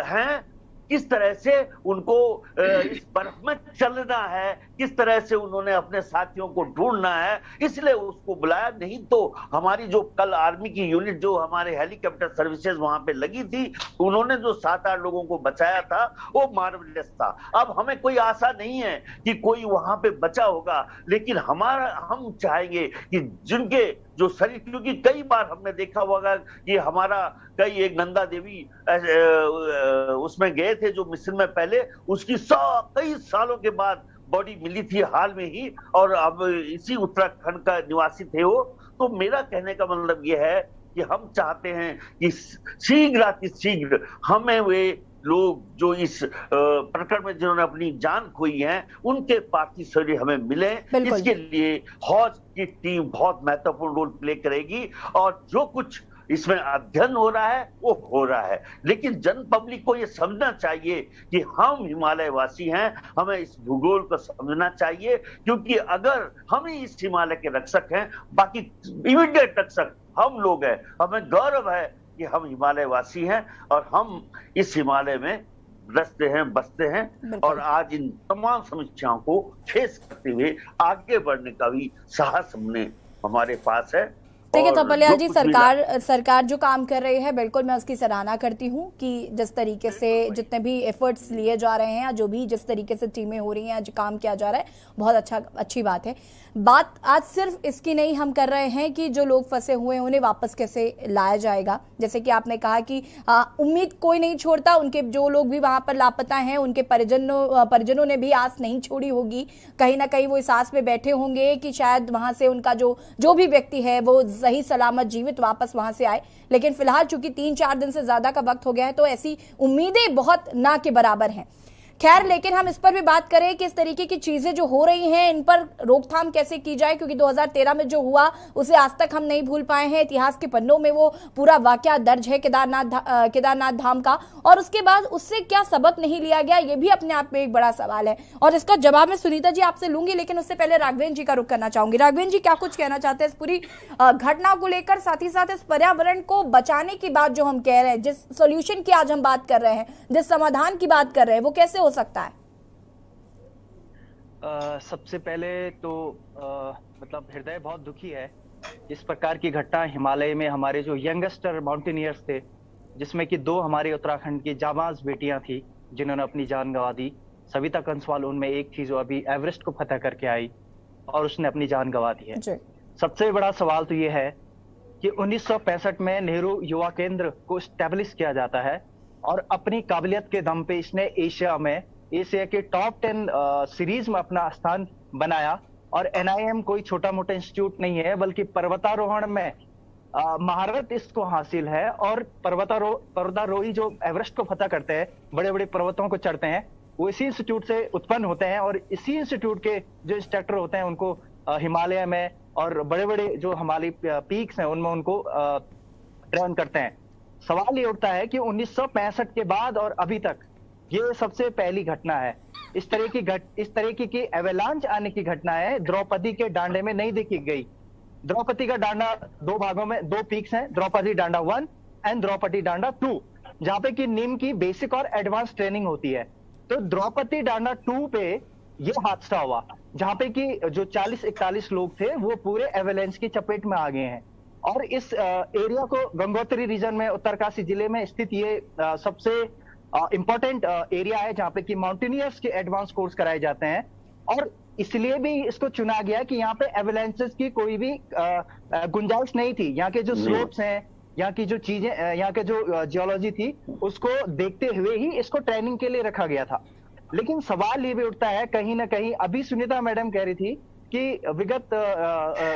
हैं। किस तरह से उनको इस बर्फ में चलना है, किस तरह से उन्होंने अपने साथियों को ढूंढना है, इसलिए उसको बुलाया। नहीं तो हमारी जो कल आर्मी की यूनिट जो हमारे हेलीकॉप्टर सर्विसेज वहां पे लगी थी, उन्होंने जो 7-8 लोगों को बचाया था वो मार्वलेस था। अब हमें कोई आशा नहीं है कि कोई वहां पे बचा होगा, लेकिन हम चाहेंगे कि जिनके जो शरीर, क्योंकि कई बार हमने देखा होगा कि हमारा एक नंदा देवी उसमें गए थे जो मिशन में पहले, उसकी कई सालों के बाद बॉडी मिली थी हाल में ही, और अब इसी उत्तराखंड का निवासी थे वो। तो मेरा कहने का मतलब ये है कि हम चाहते हैं कि शीघ्र हमें वे लोग जो इस प्रकरण में जिन्होंने अपनी जान खोई है, उनके पार्थिव शरीर हमें मिले। इसके लिए हौज की टीम बहुत महत्वपूर्ण रोल प्ले करेगी, और जो कुछ इसमें अध्ययन हो रहा है वो हो रहा है, लेकिन जन पब्लिक को ये समझना चाहिए कि हम हिमालय वासी हैं, हमें इस भूगोल को समझना चाहिए, क्योंकि अगर हम ही इस हिमालय के रक्षक हैं, बाकी इमीडिएट रक्षक हम लोग हैं। हमें गौरव है कि हम हिमालय वासी हैं और हम इस हिमालय में रहते हैं, बसते हैं, और आज इन तमाम समस्याओं को फेस करते हुए आगे बढ़ने का भी साहस हमारे पास है। ठीक है तपलिया जी, सरकार जो काम कर रही है बिल्कुल मैं उसकी सराहना करती हूँ कि जिस तरीके से जितने भी एफर्ट्स लिए जा रहे हैं, जो भी जिस तरीके से टीमें हो रही हैं, जो काम किया जा रहा है, बहुत अच्छी बात है। बात आज सिर्फ इसकी नहीं हम कर रहे हैं कि जो लोग फंसे हुए हैं उन्हें वापस कैसे लाया जाएगा। जैसे कि आपने कहा कि उम्मीद कोई नहीं छोड़ता, उनके जो लोग भी वहां पर लापता हैं उनके परिजनों ने भी आस नहीं छोड़ी होगी, कहीं ना कहीं वो इस आस में बैठे होंगे कि शायद वहां से उनका जो भी व्यक्ति है वो सही सलामत जीवित वापस वहां से आए। लेकिन फिलहाल चूंकि 3-4 दिन से ज्यादा का वक्त हो गया है तो ऐसी उम्मीदें बहुत ना के बराबर हैं। खैर, लेकिन हम इस पर भी बात करें कि इस तरीके की चीजें जो हो रही हैं इन पर रोकथाम कैसे की जाए, क्योंकि 2013 में जो हुआ उसे आज तक हम नहीं भूल पाए हैं। इतिहास के पन्नों में वो पूरा वाकया दर्ज है केदारनाथ धाम का, और उसके बाद उससे क्या सबक नहीं लिया गया, ये भी अपने आप में एक बड़ा सवाल है। और इसका जवाब मैं सुनीता जी आपसे लूंगी, लेकिन उससे पहले राघवेंद्र जी का रुख करना चाहूंगी। राघवेंद्र जी, क्या कुछ कहना चाहते हैं इस पूरी घटना को लेकर, साथ ही साथ इस पर्यावरण को बचाने की बात जो हम कह रहे हैं, जिस सोल्यूशन की आज हम बात कर रहे हैं, जिस समाधान की बात कर रहे हैं, वो कैसे हो सकता है? सबसे पहले तो मतलब हृदय बहुत दुखी है इस प्रकार की घटना। हिमालय में हमारे जो यंगस्टर माउंटेनियर्स थे, जिसमें कि 2 हमारे उत्तराखंड की जाबाज बेटियां थी जिन्होंने अपनी जान गंवा दी। सविता कंसवाल उनमें एक थी जो अभी एवरेस्ट को फतह करके आई और उसने अपनी जान गंवा दी है। सबसे बड़ा सवाल तो ये है कि 1965 में नेहरू युवा केंद्र को स्टैब्लिश किया जाता है और अपनी काबिलियत के दम पे इसने एशिया के टॉप 10 सीरीज में अपना स्थान बनाया। और NIM कोई छोटा मोटा इंस्टीट्यूट नहीं है, बल्कि पर्वतारोहण में महारत इसको हासिल है। और पर्वतारोही जो एवरेस्ट को फतह करते हैं, बड़े बड़े पर्वतों को चढ़ते हैं, वो इसी इंस्टीट्यूट से उत्पन्न होते हैं। और इसी इंस्टीट्यूट के जो इंस्ट्रक्टर होते हैं उनको हिमालय में और बड़े बड़े जो हमारी पीक्स हैं उनमें उनको ट्रेन करते हैं। सवाल ये उठता है कि 1965 के बाद और अभी तक ये सबसे पहली घटना है। इस तरह की एवेलांच आने की घटना है द्रौपदी के डांडे में नहीं देखी गई। द्रौपदी का डांडा 2 भागों में 2 पीक्स हैं, द्रौपदी डांडा 1 एंड द्रौपदी डांडा 2, जहां पे कि नीम की बेसिक और एडवांस ट्रेनिंग होती है। तो द्रौपदी डांडा 2 पे ये हादसा हुआ जहां पे कि जो 40-41 लोग थे वो पूरे एवेलेंस की चपेट में आ गए हैं। और इस एरिया को गंगोत्री रीजन में उत्तरकाशी जिले में स्थित ये सबसे इंपॉर्टेंट एरिया है जहां पे कि माउंटेनियर्स के एडवांस कोर्स कराए जाते हैं। और इसलिए भी इसको चुना गया कि यहाँ पे एवेलेंसेस की कोई भी गुंजाइश नहीं थी। यहाँ के जो स्लोप्स हैं, यहाँ की जो चीजें, यहाँ के जो जियोलॉजी थी, उसको देखते हुए ही इसको ट्रेनिंग के लिए रखा गया था। लेकिन सवाल ये भी उठता है कहीं ना कहीं, अभी सुनीता मैडम कह रही थी कि विगत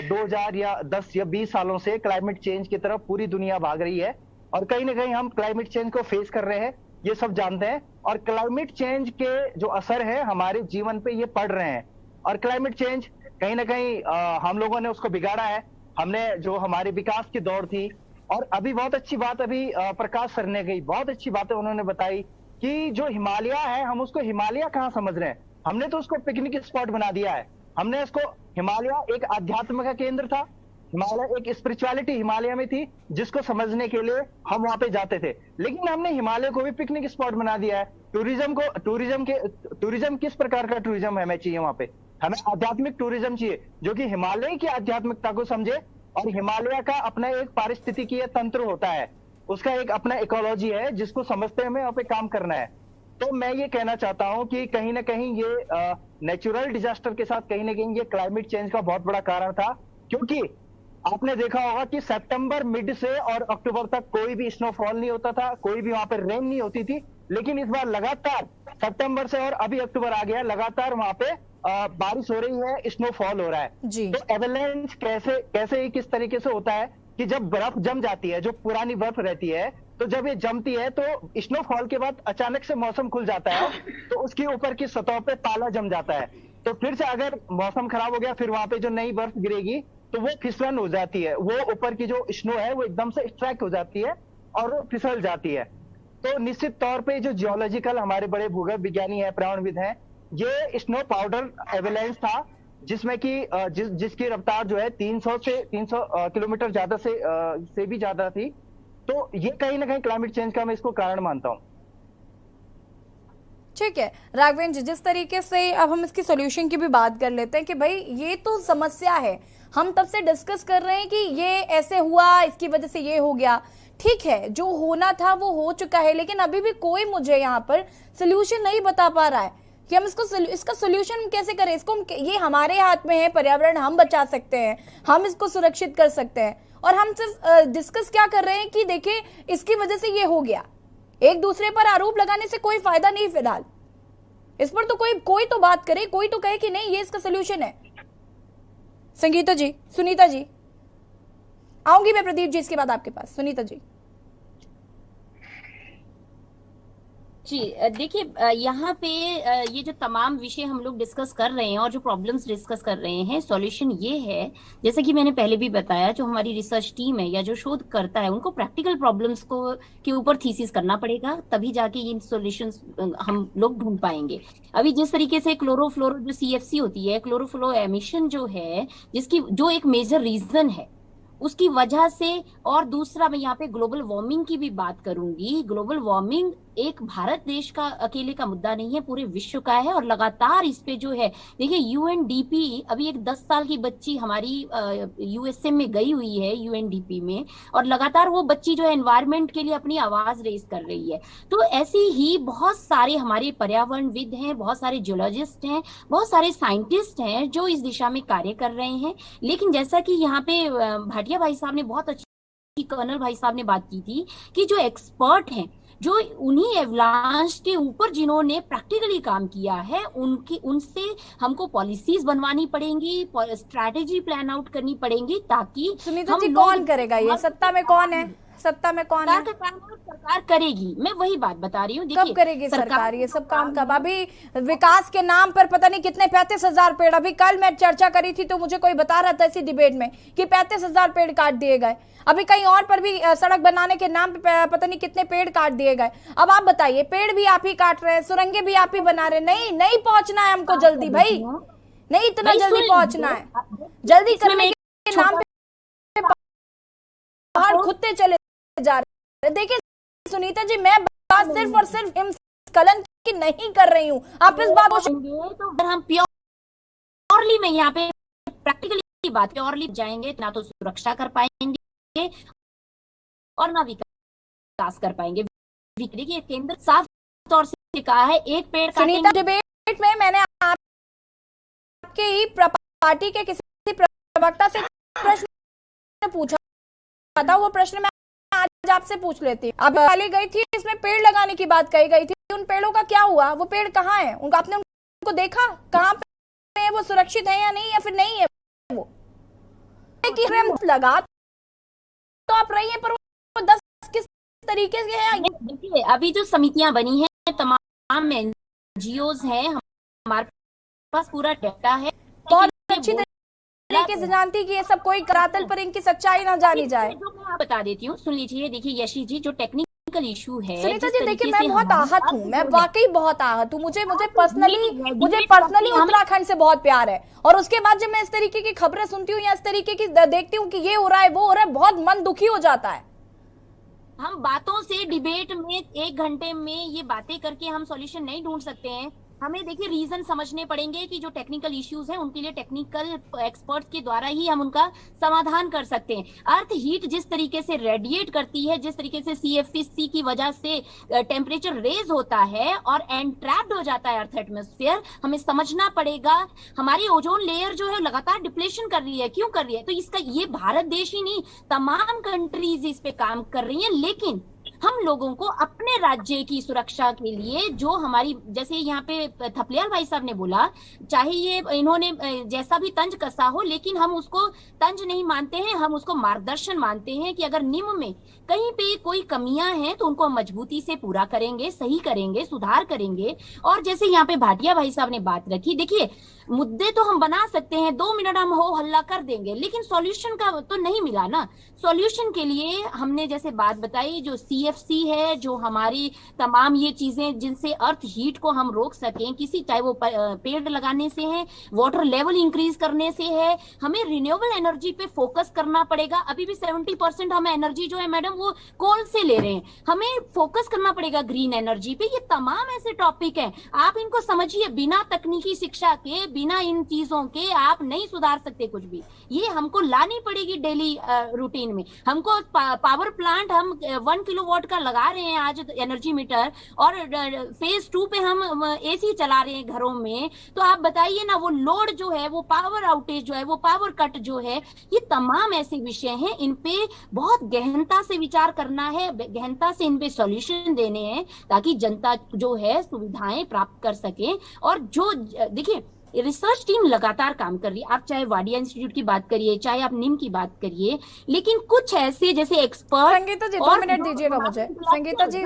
2000 या 10 या 20 सालों से क्लाइमेट चेंज की तरफ पूरी दुनिया भाग रही है और कहीं ना कहीं हम क्लाइमेट चेंज को फेस कर रहे हैं, ये सब जानते हैं। और क्लाइमेट चेंज के जो असर है हमारे जीवन पे ये पड़ रहे हैं। और क्लाइमेट चेंज कहीं ना कहीं हम लोगों ने उसको बिगाड़ा है। हमने जो हमारे विकास की दौड़ थी, और अभी बहुत अच्छी बात अभी प्रकाश सर ने कही, बहुत अच्छी बातें उन्होंने बताई कि जो हिमालय है हम उसको हिमालय कहाँ समझ रहे हैं, हमने तो उसको पिकनिक स्पॉट बना दिया है। हमने इसको, हिमालय एक आध्यात्म का केंद्र था, हिमालय एक स्पिरिचुअलिटी हिमालय में थी जिसको समझने के लिए हम वहां पे जाते थे। लेकिन हमने हिमालय को भी पिकनिक स्पॉट बना दिया है। टूरिज्म किस प्रकार का टूरिज्म हमें चाहिए वहां पे? हमें आध्यात्मिक टूरिज्म चाहिए जो कि हिमालय की आध्यात्मिकता को समझे। और हिमालय का अपना एक पारिस्थितिकीय तंत्र होता है, उसका एक अपना इकोलॉजी है जिसको समझते हमें वहां पे काम करना है। तो मैं ये कहना चाहता हूं कि कहीं ना कहीं ये नेचुरल डिजास्टर के साथ कहीं ना कहीं ये क्लाइमेट चेंज का बहुत बड़ा कारण था। क्योंकि आपने देखा होगा कि सितंबर मिड से और अक्टूबर तक कोई भी स्नोफॉल नहीं होता था, कोई भी वहां पर रेन नहीं होती थी। लेकिन इस बार लगातार सितंबर से और अभी अक्टूबर आ गया, लगातार वहां पे बारिश हो रही है, स्नोफॉल हो रहा है। तो एवलांच कैसे किस तरीके से होता है कि जब बर्फ जम जाती है, जो पुरानी बर्फ रहती है, तो जब ये जमती है तो स्नोफॉल के बाद अचानक से मौसम खुल जाता है, तो उसके ऊपर की सतह पे पाला जम जाता है। तो फिर से अगर मौसम खराब हो गया, फिर वहां पे जो नई बर्फ गिरेगी तो वो फिसलन हो जाती है, वो ऊपर की जो स्नो है वो एकदम से स्ट्राइक हो जाती है और वो फिसल जाती है। तो निश्चित तौर पे जो जियोलॉजिकल हमारे बड़े भूगर्भ विज्ञानी हैं, पर्यावरणविद हैं, ये स्नो पाउडर एवेलेंस था जिसमें कि जिसकी रफ्तार जो है 300 किलोमीटर ज्यादा से भी ज्यादा थी। तो ये कहीं ना कहीं क्लाइमेट चेंज का मैं इसको कारण मानता हूँ। ठीक है राघवेंद्र जी, जिस तरीके से अब हम इसकी सोल्यूशन की भी बात कर लेते हैं कि भाई ये तो समस्या है, हम तब से डिस्कस कर रहे हैं कि ये ऐसे हुआ, इसकी वजह से ये हो गया। ठीक है, जो होना था वो हो चुका है, लेकिन अभी भी कोई मुझे यहाँ पर सोल्यूशन नहीं बता पा रहा है कि हम इसका सोल्यूशन कैसे करें। इसको ये हमारे हाथ में है, पर्यावरण हम बचा सकते हैं, हम इसको सुरक्षित कर सकते हैं, और हम सिर्फ डिस्कस क्या कर रहे हैं कि देखिए इसकी वजह से ये हो गया। एक दूसरे पर आरोप लगाने से कोई फायदा नहीं। फिलहाल इस पर तो कोई तो बात करे, कोई तो कहे कि नहीं ये इसका सोल्यूशन है। संगीता जी, सुनीता जी, आऊंगी मैं प्रदीप जी इसके बाद आपके पास। सुनीता जी जी, देखिए यहाँ पे ये जो तमाम विषय हम लोग डिस्कस कर रहे हैं और जो प्रॉब्लम्स डिस्कस कर रहे हैं, सॉल्यूशन ये है, जैसे कि मैंने पहले भी बताया, जो हमारी रिसर्च टीम है या जो शोध करता है उनको प्रैक्टिकल प्रॉब्लम्स के ऊपर थीसिस करना पड़ेगा, तभी जाके इन सॉल्यूशंस हम लोग ढूंढ पाएंगे। अभी जिस तरीके से क्लोरोफ्लोरो जो CFC होती है, क्लोरोफ्लोरो एमिशन जो है, जिसकी जो एक मेजर रीजन है उसकी वजह से, और दूसरा मैं यहाँ पे ग्लोबल वार्मिंग की भी बात करूंगी। ग्लोबल वार्मिंग एक भारत देश का अकेले का मुद्दा नहीं है, पूरे विश्व का है, और लगातार इस पे जो है, देखिए UNDP, अभी एक 10 साल की बच्ची हमारी USA में गई हुई है UNDP में, और लगातार वो बच्ची जो है एनवायरमेंट के लिए अपनी आवाज रेज कर रही है। तो ऐसे ही बहुत सारे हमारे पर्यावरणविद हैं, बहुत सारे जियोलॉजिस्ट हैं, बहुत सारे साइंटिस्ट हैं जो इस दिशा में कार्य कर रहे हैं। लेकिन जैसा कि यहाँ पे भाटिया भाई साहब ने बहुत अच्छी, कर्नल भाई साहब ने बात की थी कि जो एक्सपर्ट हैं, जो उन्हीं एवलांच के ऊपर जिन्होंने प्रैक्टिकली काम किया है, उनसे हमको पॉलिसीज बनवानी पड़ेंगी, स्ट्रैटेजी प्लान आउट करनी पड़ेगी, ताकि सुनीता जी कौन करेगा ये? सत्ता में कौन है? सत्ता में कौन है? सरकार करेगी, मैं वही बात बता रही हूँ। कब करेगी सरकार ये सब काम? कब? अभी विकास के नाम पर पता नहीं कितने 35,000 पेड़, अभी कल मैं चर्चा करी थी तो मुझे कोई बता रहा था इसी डिबेट में कि 35,000 पेड़ काट दिए गए। अभी कहीं और पर भी सड़क बनाने के नाम पे पता नहीं कितने पेड़ काट दिए गए। अब आप बताइए, पेड़ भी आप ही काट रहे हैं, सुरंगे भी आप ही बना रहे हैं। नहीं पहुंचना है हमको जल्दी भाई, नहीं इतना जल्दी पहुंचना है। जल्दी करने के नाम पे पहाड़ खुदते चले जा रहे। देखिए सुनीता जी, मैं बात सिर्फ और सिर्फ हिमस्खलन की नहीं कर रही हूँ, आप इस बात को तो हम प्योरली में यहाँ पे प्रैक्टिकली बात प्योरली जाएंगे, ना तो सुरक्षा कर पाएंगे और ना विकास कर पाएंगे। देखिए केंद्र साफ तौर से कहा है, एक पेड़ सुनीता, डिबेट में मैंने आपके ही पार्टी के किसी प्रवक्ता से प्रश्न पूछा था, वो प्रश्न मैं आज आपसे पूछ लेती। अब वाली गई थी, इसमें पेड़ लगाने की बात कही गई थी, उन पेड़ों का क्या हुआ? वो पेड़ कहाँ है? उनका आपने उनको देखा कहाँ पे है? वो सुरक्षित है या नहीं, या फिर नहीं है? वो लगा तो आप रही है, पर वो 10 किस तरीके से है? देखिए अभी जो समितियां बनी है, तमाम NGOs हैं, हमारे पास पूरा डेटा है, बहुत अच्छी तरीके से जानती कि ये सब कोई करातल पर इनकी सच्चाई ना जानी जाए। जो मैं बता देती हूँ, सुन लीजिए। देखिए यशी जी, जो टेक्निकल इशू है, सुनीता जी देखिए, मैं बहुत आहत हूँ, मैं वाकई बहुत आहत हूँ। मुझे पर्सनली उत्तराखंड से बहुत प्यार है, और उसके बाद जब मैं इस तरीके की खबरें सुनती हूँ या इस तरीके की देखती हूँ कि ये हो रहा है, वो हो रहा है, बहुत मन दुखी हो जाता है। हम बातों से, डिबेट में 1 घंटे में ये बातें करके हम सॉल्यूशन नहीं ढूंढ सकते हैं। हमें देखिए रीजन समझने पड़ेंगे कि जो टेक्निकल इश्यूज हैं उनके लिए टेक्निकल एक्सपर्ट्स के द्वारा ही हम उनका समाधान कर सकते हैं। अर्थ हीट जिस तरीके से रेडिएट करती है, जिस तरीके से CFC की वजह से टेम्परेचर रेज होता है और एंट्रैप्ड हो जाता है अर्थ एटमॉस्फेयर, हमें समझना पड़ेगा। हमारी ओजोन लेयर जो है लगातार डिप्लेशन कर रही है, क्यों कर रही है? तो इसका ये भारत देश ही नहीं, तमाम कंट्रीज इस पे काम कर रही है। लेकिन हम लोगों को अपने राज्य की सुरक्षा के लिए, जो हमारी, जैसे यहाँ पे थपलियाल भाई साहब ने बोला, चाहे ये इन्होंने जैसा भी तंज कसा हो, लेकिन हम उसको तंज नहीं मानते हैं, हम उसको मार्गदर्शन मानते हैं कि अगर निम्न में कहीं पे कोई कमियां हैं तो उनको मजबूती से पूरा करेंगे, सही करेंगे, सुधार करेंगे। और जैसे यहाँ पे भाटिया भाई साहब ने बात रखी, देखिए मुद्दे तो हम बना सकते हैं, 2 मिनट हम हो हल्ला कर देंगे, लेकिन सॉल्यूशन का तो नहीं मिला ना। सॉल्यूशन के लिए हमने जैसे बात बताई, जो CFC है, जो हमारी तमाम ये चीजें जिनसे अर्थ हीट को हम रोक सकें, किसी चाहे वो पेड़ लगाने से है, वाटर लेवल इंक्रीज करने से है, हमें रिन्यूएबल एनर्जी पे फोकस करना पड़ेगा। अभी भी 70% हम एनर्जी जो है मैडम वो कोल से ले रहे हैं, हमें फोकस करना पड़ेगा ग्रीन एनर्जी पे। ये तमाम ऐसे टॉपिक हैं, आप इनको समझिए, बिना तकनीकी शिक्षा के, बिना इन चीजों के आप नहीं सुधार सकते कुछ भी। ये हमको लानी पड़ेगी डेली रूटीन में। हमको पावर प्लांट हम 1 किलोवाट का लगा रहे हैं आज एनर्जी मीटर, और फेज 2 पे हम AC चला रहे हैं घरों में, तो आप बताइए ना, वो लोड जो है, वो पावर आउटेज जो है, वो पावर कट जो है, ये तमाम ऐसे विषय हैं, इन पे बहुत गहनता से विचार करना है, गहनता से इन पे सॉल्यूशन देने हैं, ताकि जनता जो है सुविधाएं प्राप्त कर सके। और जो देखिए रिसर्च टीम लगातार काम कर रही है, आप चाहे वाडिया इंस्टीट्यूट की बात करिए, चाहे आप निम की बात करिए, लेकिन कुछ ऐसे जैसे एक्सपर्ट। संगीता जी 2 मिनट दीजिएगा मुझे, संगीता जी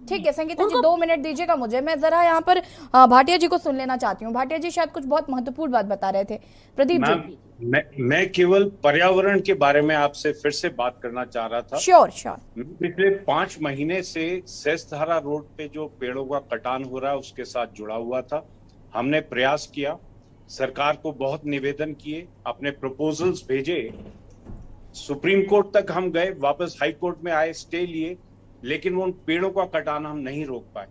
ठीक है, संगीता जी 2 मिनट दीजिएगा मुझे, मैं जरा यहाँ पर भाटिया जी को सुन लेना चाहती हूँ। भाटिया जी शायद कुछ बहुत महत्वपूर्ण बात बता रहे थे। प्रदीप जी, मैं केवल पर्यावरण के बारे में आपसे फिर से बात करना चाह रहा था। श्योर। पिछले 5 महीने से सेसधारा रोड पे जो पेड़ों का कटान हो रहा है उसके साथ जुड़ा हुआ था। हमने प्रयास किया, सरकार को बहुत निवेदन किए, अपने प्रपोजल्स भेजे, सुप्रीम कोर्ट तक हम गए, वापस हाई कोर्ट में आए, स्टे लिए, लेकिन उन पेड़ों का कटान हम नहीं रोक पाए।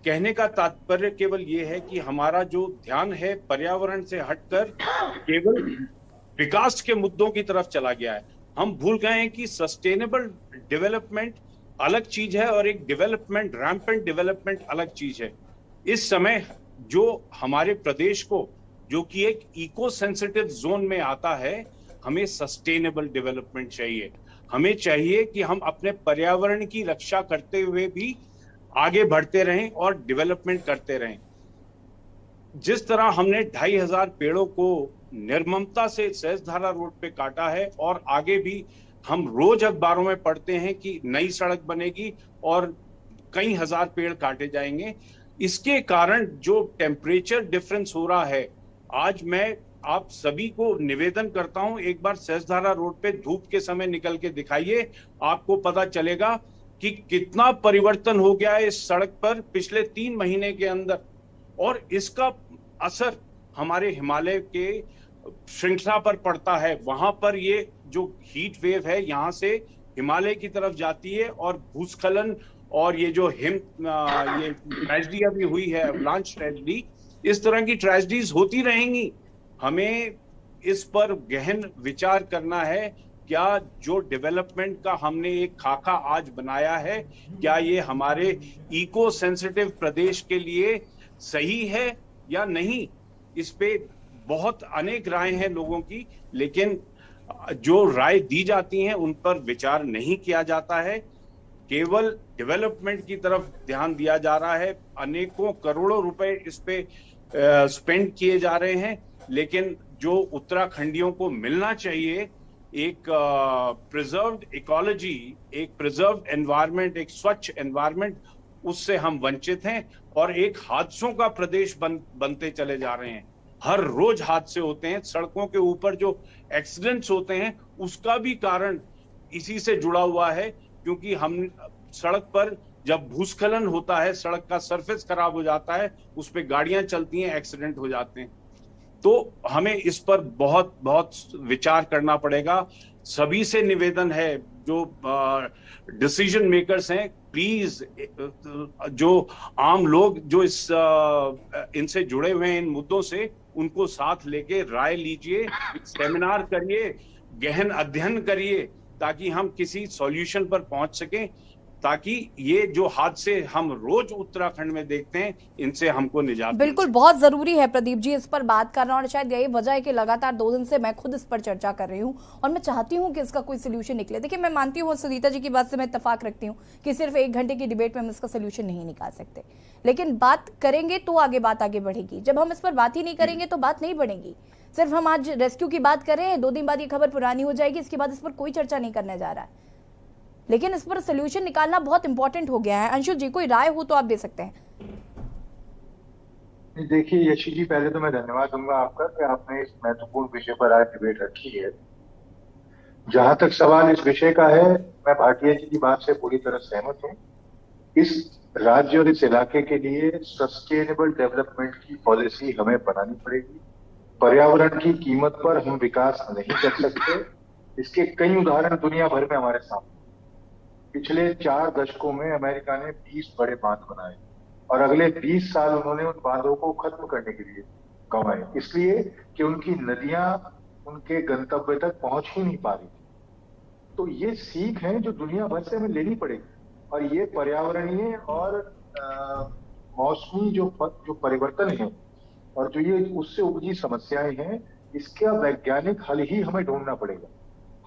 कहने का तात्पर्य केवल ये है कि हमारा जो ध्यान है पर्यावरण से हटकर केवल विकास के मुद्दों की तरफ चला गया है। हम भूल गए हैं कि सस्टेनेबल डेवलपमेंट अलग चीज है और एक डेवलपमेंट, रैम्पेंट डेवलपमेंट अलग चीज है। इस समय जो हमारे प्रदेश को, जो कि एक इको सेंसिटिव जोन में आता है, हमें सस्टेनेबल डेवलपमेंट चाहिए। हमें चाहिए कि हम अपने पर्यावरण की रक्षा करते हुए भी आगे बढ़ते रहें और डेवलपमेंट करते रहें। जिस तरह हमने 2500 पेड़ों को निर्ममता से सेसधारा रोड पे काटा है, और आगे भी हम रोज अखबारों में पढ़ते हैं कि नई सड़क बनेगी और कई हजार पेड़ काटे जाएंगे। इसके कारण जो टेम्परेचर डिफरेंस हो रहा है, आज मैं आप सभी को निवेदन करता हूं, एक बार सेसधारा रोड पे धूप के समय निकल के दिखाइए, आपको पता चलेगा कि कितना परिवर्तन हो गया है इस सड़क पर पिछले 3 महीने के अंदर। और इसका असर हमारे हिमालय के श्रृंखला पर पड़ता है। वहां पर ये जो हीट वेव है यहाँ से हिमालय की तरफ जाती है, और भूस्खलन और ये जो ये ट्रेजेडी अभी हुई है, अवलांच ट्रेजेडी, इस तरह की ट्रेजेडीज होती रहेंगी। हमें इस पर गहन विचार करना है। क्या जो डेवलपमेंट का हमने एक खाका आज बनाया है, क्या ये हमारे इको सेंसिटिव प्रदेश के लिए सही है या नहीं? इस पे बहुत अनेक राय हैं लोगों की, लेकिन जो राय दी जाती हैं उन पर विचार नहीं किया जाता है। केवल डेवलपमेंट की तरफ ध्यान दिया जा रहा है। अनेकों करोड़ों रुपए इस पे स्पेंड किए जा रहे हैं, लेकिन जो उत्तराखंडियों को मिलना चाहिए, एक प्रिजर्व्ड इकोलॉजी, एक प्रिजर्व्ड एनवायरनमेंट, एक स्वच्छ एनवायरनमेंट, उससे हम वंचित हैं और एक हादसों का प्रदेश बनते चले जा रहे हैं। हर रोज हादसे होते हैं, सड़कों के ऊपर जो एक्सीडेंट्स होते हैं उसका भी कारण इसी से जुड़ा हुआ है, क्योंकि हम सड़क पर जब भूस्खलन होता है, सड़क का सरफेस खराब हो जाता है, उस पे गाड़ियां चलती हैं, एक्सीडेंट हो जाते हैं। तो हमें इस पर बहुत बहुत विचार करना पड़ेगा। सभी से निवेदन है, जो डिसीजन मेकर्स हैं, प्लीज जो आम लोग जो इनसे जुड़े हुए हैं, इन मुद्दों से, उनको साथ लेके राय लीजिए, सेमिनार करिए, गहन अध्ययन करिए, ताकि हम किसी सॉल्यूशन पर पहुंच सकें, ताकि ये जो हादसे हम रोज उत्तराखंड में देखते हैं, इनसे हमको निजात। बिल्कुल, बहुत जरूरी है प्रदीप जी इस पर बात करना, और शायद यही वजह है कि लगातार 2 दिन से मैं खुद इस पर चर्चा कर रही हूँ और मैं चाहती हूँ कि इसका कोई सोल्यूशन निकले। देखिए, मैं मानती हूँ, सुनीता जी की बात से मैं इत्तेफाक रखती हूँ कि सिर्फ 1 घंटे की डिबेट में हम इसका सोल्यूशन नहीं निकाल सकते, लेकिन बात करेंगे तो बात आगे बढ़ेगी। जब हम इस पर बात ही नहीं करेंगे तो बात नहीं बढ़ेगी। सिर्फ हम आज रेस्क्यू की बात कर रहे हैं, 2 दिन बाद ये खबर पुरानी हो जाएगी, इसके बाद इस पर कोई चर्चा नहीं करने जा रहा है, लेकिन इस पर सोल्यूशन निकालना बहुत इंपॉर्टेंट हो गया है। अंशु जी, कोई राय हो तो आप दे सकते हैं। देखिए यशी जी, पहले तो मैं धन्यवाद दूंगा आपका कि आपने इस महत्वपूर्ण विषय पर आज डिबेट रखी है। जहां तक सवाल इस विषय का है, मैं भाटिया जी की बात से पूरी तरह सहमत हूँ। इस राज्य और इस इलाके के लिए सस्टेनेबल डेवलपमेंट की पॉलिसी हमें बनानी पड़ेगी। पर्यावरण की कीमत पर हम विकास नहीं कर सकते। इसके कई उदाहरण दुनिया भर में हमारे सामने। पिछले 4 दशकों में अमेरिका ने 20 बड़े बांध बनाए और अगले 20 साल उन्होंने उन बांधों को खत्म करने के लिए गंवाए, इसलिए कि उनकी नदियां उनके गंतव्य तक पहुंच ही नहीं पा रही। तो ये सीख है जो दुनिया भर से हमें लेनी पड़ेगी, और ये पर्यावरणीय और मौसमी जो परिवर्तन है और जो ये उससे उपजी समस्याएं हैं, इसका वैज्ञानिक हल ही हमें ढूंढना पड़ेगा।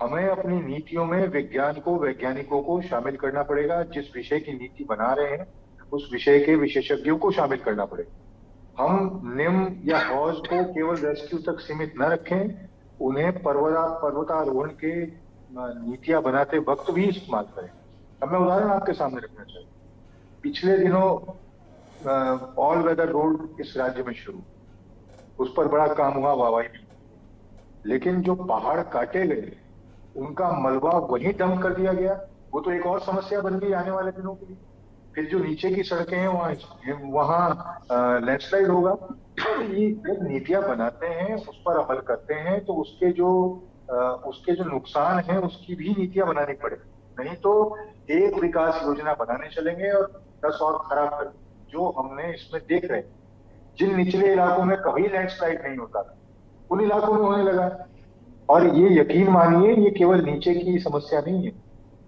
हमें अपनी नीतियों में वैज्ञानिकों को शामिल करना पड़ेगा। जिस विषय की नीति बना रहे हैं उस विषय के विशेषज्ञों को शामिल करना पड़ेगा। हम निम या हौज को केवल रेस्क्यू तक सीमित न रखें, उन्हें पर्वतारोहण के नीतियां बनाते वक्त भी इस्तेमाल करें। अब मैं उदाहरण आपके सामने रखना चाहिए। पिछले दिनों ऑल वेदर रोड इस राज्य में शुरू, उस पर बड़ा काम हुआ, वाहवाही भी, लेकिन जो पहाड़ काटे गए उनका मलबा वहीं डंप कर दिया गया। वो तो एक और समस्या बन गई आने वाले दिनों के लिए। फिर जो नीचे की सड़कें हैं वहाँ लैंडस्लाइड होगा। तो ये जब नीतियां बनाते हैं, उस पर अमल करते हैं, तो उसके जो नुकसान है उसकी भी नीतियां बनानी पड़ेगी। नहीं तो एक विकास योजना बनाने चलेंगे और 10 और खराब कर, जो हमने इसमें देख रहे हैं। जिन निचले इलाकों में कभी लैंडस्लाइड नहीं होता था, उन इलाकों में होने लगा। और ये यकीन मानिए, ये केवल नीचे की समस्या नहीं है।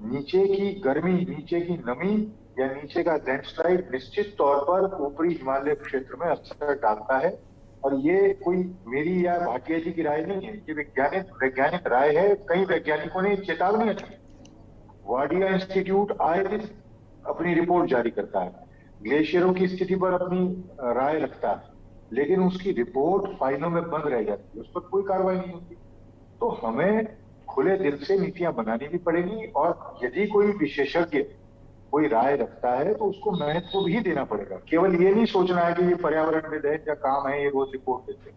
नीचे की गर्मी, नीचे की नमी या नीचे का लैंडस्लाइड निश्चित तौर पर ऊपरी हिमालय क्षेत्र में असर डालता है। और ये कोई मेरी या भाटिया जी की राय नहीं है, ये वैज्ञानिक राय है। कई वैज्ञानिकों ने चेतावनी दी। वाडिया इंस्टीट्यूट आए दिन अपनी रिपोर्ट जारी करता है, ग्लेशियरों की स्थिति पर अपनी राय रखता है, लेकिन उसकी रिपोर्ट फाइलों में बंद रह जाती है, उस पर कोई कार्रवाई नहीं होती। तो हमें खुले दिल से नीतियां बनानी भी पड़ेगी, और यदि कोई विशेषज्ञ कोई राय रखता है तो उसको महत्व भी देना पड़ेगा। केवल ये नहीं सोचना है कि ये पर्यावरणविद है या काम है, ये रोज रिपोर्ट देते हैं।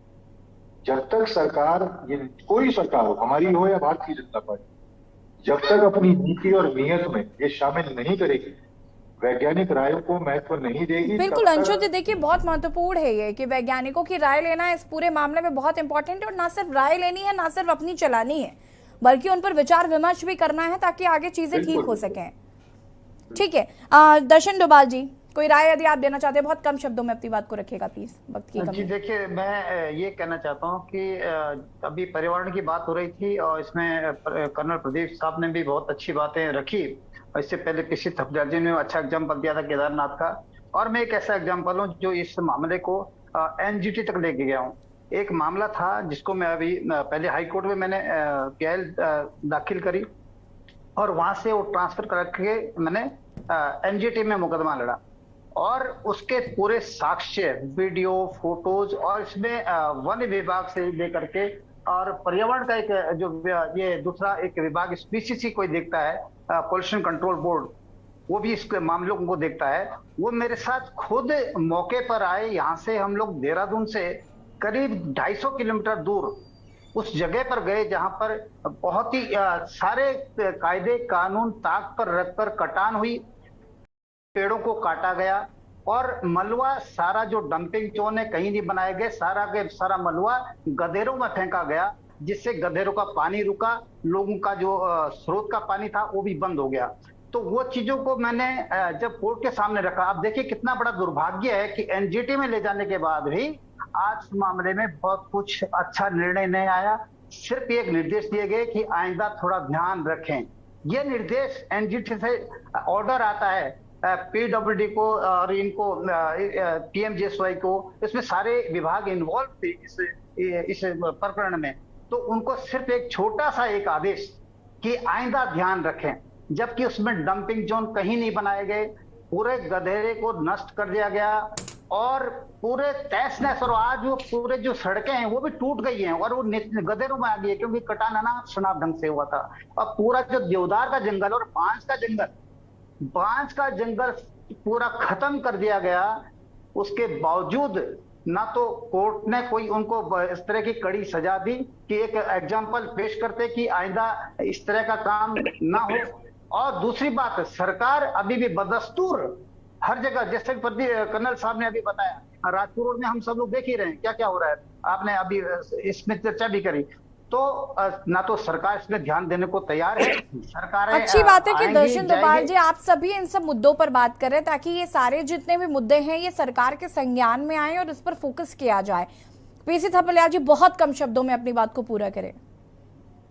जब तक सरकार, ये कोई सरकार हो, हमारी हो या भारतीय जनता पार्टी, जब तक अपनी नीति और नीयत में ये शामिल नहीं करेगी, वैज्ञानिक रायों को महत्व नहीं देगी। बिल्कुल अंशु जी, देखिए बहुत महत्वपूर्ण है ये कि वैज्ञानिकों की राय लेना इस पूरे मामले में बहुत इंपॉर्टेंट है। और ना सिर्फ राय लेनी है, ना सिर्फ अपनी चलानी है, बल्कि उन पर विचार विमर्श भी करना है ताकि आगे चीजें ठीक हो सकें। ठीक है, दर्शन डोभाल जी, कोई राय यदि आप देना चाहते हैं, बहुत कम शब्दों में अपनी बात को रखिएगा प्लीज, वक्त की कमी। जी देखिए, मैं ये कहना चाहता हूँ कि अभी पर्यावरण की बात हो रही थी और इसमें कर्नल प्रदीप साहब ने भी बहुत अच्छी बातें रखी। इससे पहले किसी थपदर्जी ने अच्छा एग्जाम्पल दिया था केदारनाथ का, और मैं एक ऐसा एग्जाम्पल हूँ जो इस मामले को एनजीटी तक लेके गया हूँ। एक मामला था जिसको मैं अभी पहले हाई कोर्ट में मैंने पीआईएल दाखिल करी, और वहां से वो ट्रांसफर करके मैंने एनजीटी में मुकदमा लड़ा, और उसके पूरे साक्ष्य, वीडियो, फोटोज, और इसमें वन विभाग से लेकर के और पर्यावरण का एक जो ये दूसरा एक विभाग स्पीसीसी कोई देखता है, पोल्यूशन कंट्रोल बोर्ड, वो भी इस मामलों को देखता है। वो मेरे साथ खुद मौके पर आए। यहाँ से हम लोग देहरादून से करीब 250 किलोमीटर दूर उस जगह पर गए जहां पर बहुत ही सारे कायदे कानून ताक पर रखकर कटान हुई, पेड़ों को काटा गया, और मलबा सारा जो डंपिंग जोन है कहीं नहीं बनाए गए, सारा के सारा मलबा गधेरों में फेंका गया, जिससे गधेरों का पानी रुका, लोगों का जो स्रोत का पानी था वो भी बंद हो गया। तो वो चीजों को मैंने जब कोर्ट के सामने रखा, आप देखिए कितना बड़ा दुर्भाग्य है कि एनजीटी में ले जाने के बाद भी आज मामले में बहुत कुछ अच्छा निर्णय नहीं आया। सिर्फ एक निर्देश दिए गए कि आइंदा थोड़ा ध्यान रखें। ये निर्देश एनजीटी से ऑर्डर आता है पीडब्ल्यूडी को और इनको पीएमजीएसवाई को, इसमें सारे विभाग इन्वॉल्व थे इस प्रकरण में, तो उनको सिर्फ एक छोटा सा एक आदेश कि आइंदा ध्यान रखें, जबकि उसमें डंपिंग जोन कहीं नहीं बनाए गए, पूरे गधेरे को नष्ट कर दिया गया, और पूरे तहस नहस, और आज वो पूरे जो सड़कें हैं वो भी टूट गई हैं, और वो गधेरों में आ गई है क्योंकि कटान अनाप शनाप ढंग से हुआ था। और पूरा जो देवदार का जंगल और बांस का जंगल पूरा खत्म कर दिया गया। उसके बावजूद ना तो कोर्ट ने कोई उनको इस तरह की कड़ी सजा दी कि एक एग्जाम्पल पेश करते कि आइंदा इस तरह का काम ना हो। और दूसरी बात, सरकार अभी भी बदस्तूर हर जगह, जैसे कर्नल साहब ने अभी बताया, राजपुर रोड में हम सब लोग देख ही रहे हैं क्या क्या हो रहा है, आपने अभी इसमें चर्चा भी करी। तो ना तो सरकार इसमें ध्यान देने को तैयार है। सरकार अच्छी बात है कि दर्शन दोबाल जी आप सभी इन सब मुद्दों पर बात कर रहे हैं ताकि ये सारे जितने भी मुद्दे हैं ये सरकार के संज्ञान में आए और इस पर फोकस किया जाए। पीसी थपलियाल जी बहुत कम शब्दों में अपनी बात को पूरा करें।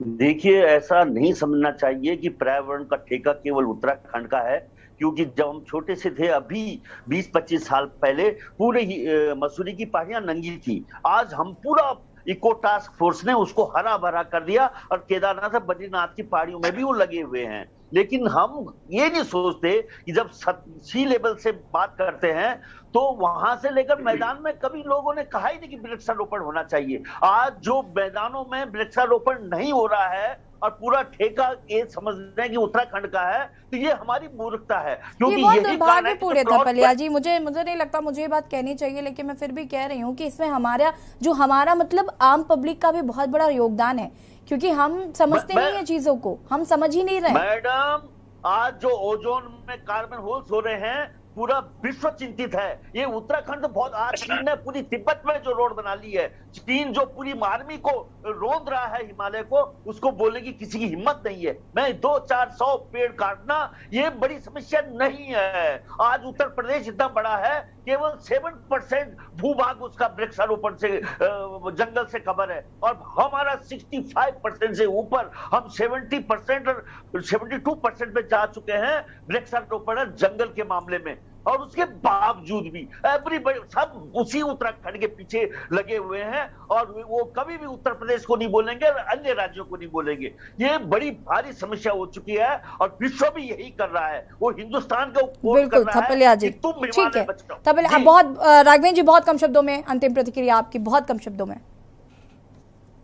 देखिए, ऐसा नहीं समझना चाहिए कि पर्यावरण का ठेका केवल उत्तराखंड का है, क्योंकि जब हम छोटे से थे अभी 20-25 साल पहले पूरे ही मसूरी की पहाड़ियां नंगी थी। आज हम पूरा इको टास्क फोर्स ने उसको हरा भरा कर दिया और केदारनाथ और बद्रीनाथ की पहाड़ियों में भी वो लगे हुए हैं। लेकिन हम ये नहीं सोचते कि जब सी लेवल से बात करते हैं तो वहां से लेकर मैदान में कभी लोगों ने कहा ही नहीं कि वृक्षारोपण होना चाहिए। आज जो मैदानों में वृक्षारोपण नहीं हो रहा है और पूरा ठेका ये समझ रहे हैं कि उत्तराखंड का है, तो ये हमारी मूर्खता है। क्योंकि ये बहुत दुर्भाग्यपूर्ण है थपलियाल जी, मुझे नहीं लगता मुझे ये बात कहनी चाहिए, लेकिन मैं फिर भी कह रही हूँ कि इसमें हमारा मतलब आम पब्लिक का भी बहुत बड़ा योगदान है, क्योंकि हम समझते नहीं है चीजों को, हम समझ ही नहीं रहे। मैडम, आज जो ओजोन में कार्बन होल्स हो रहे हैं पूरा विश्व चिंतित है। ये उत्तराखंड तो बहुत, आज चीन ने पूरी तिब्बत में जो रोड बना ली है, चीन जो पूरी आर्मी को रोंद रहा है हिमालय को, उसको बोलने की किसी की हिम्मत नहीं है। मैं 200-400 पेड़ काटना ये बड़ी समस्या नहीं है। आज उत्तर प्रदेश इतना बड़ा है, केवल 7% भूभाग उसका वृक्षारोपण से जंगल से कवर है, और हमारा 65% से ऊपर हम 70% और 72% में जा चुके हैं वृक्षारोपण जंगल के मामले में। और उसके बावजूद भी एवरीबॉडी सब उसी उत्तराखंड के पीछे लगे हुए हैं, और वो कभी भी उत्तर प्रदेश को नहीं बोलेंगे और अन्य राज्यों को नहीं बोलेंगे। ये बड़ी भारी समस्या हो चुकी है और विश्व भी यही कर रहा है। वो हिंदुस्तान को बिल्कुल थपलियाल जी, ठीक है थपलियाल, बहुत राघवेंद्र जी बहुत कम शब्दों में अंतिम प्रतिक्रिया आपकी, बहुत कम शब्दों में।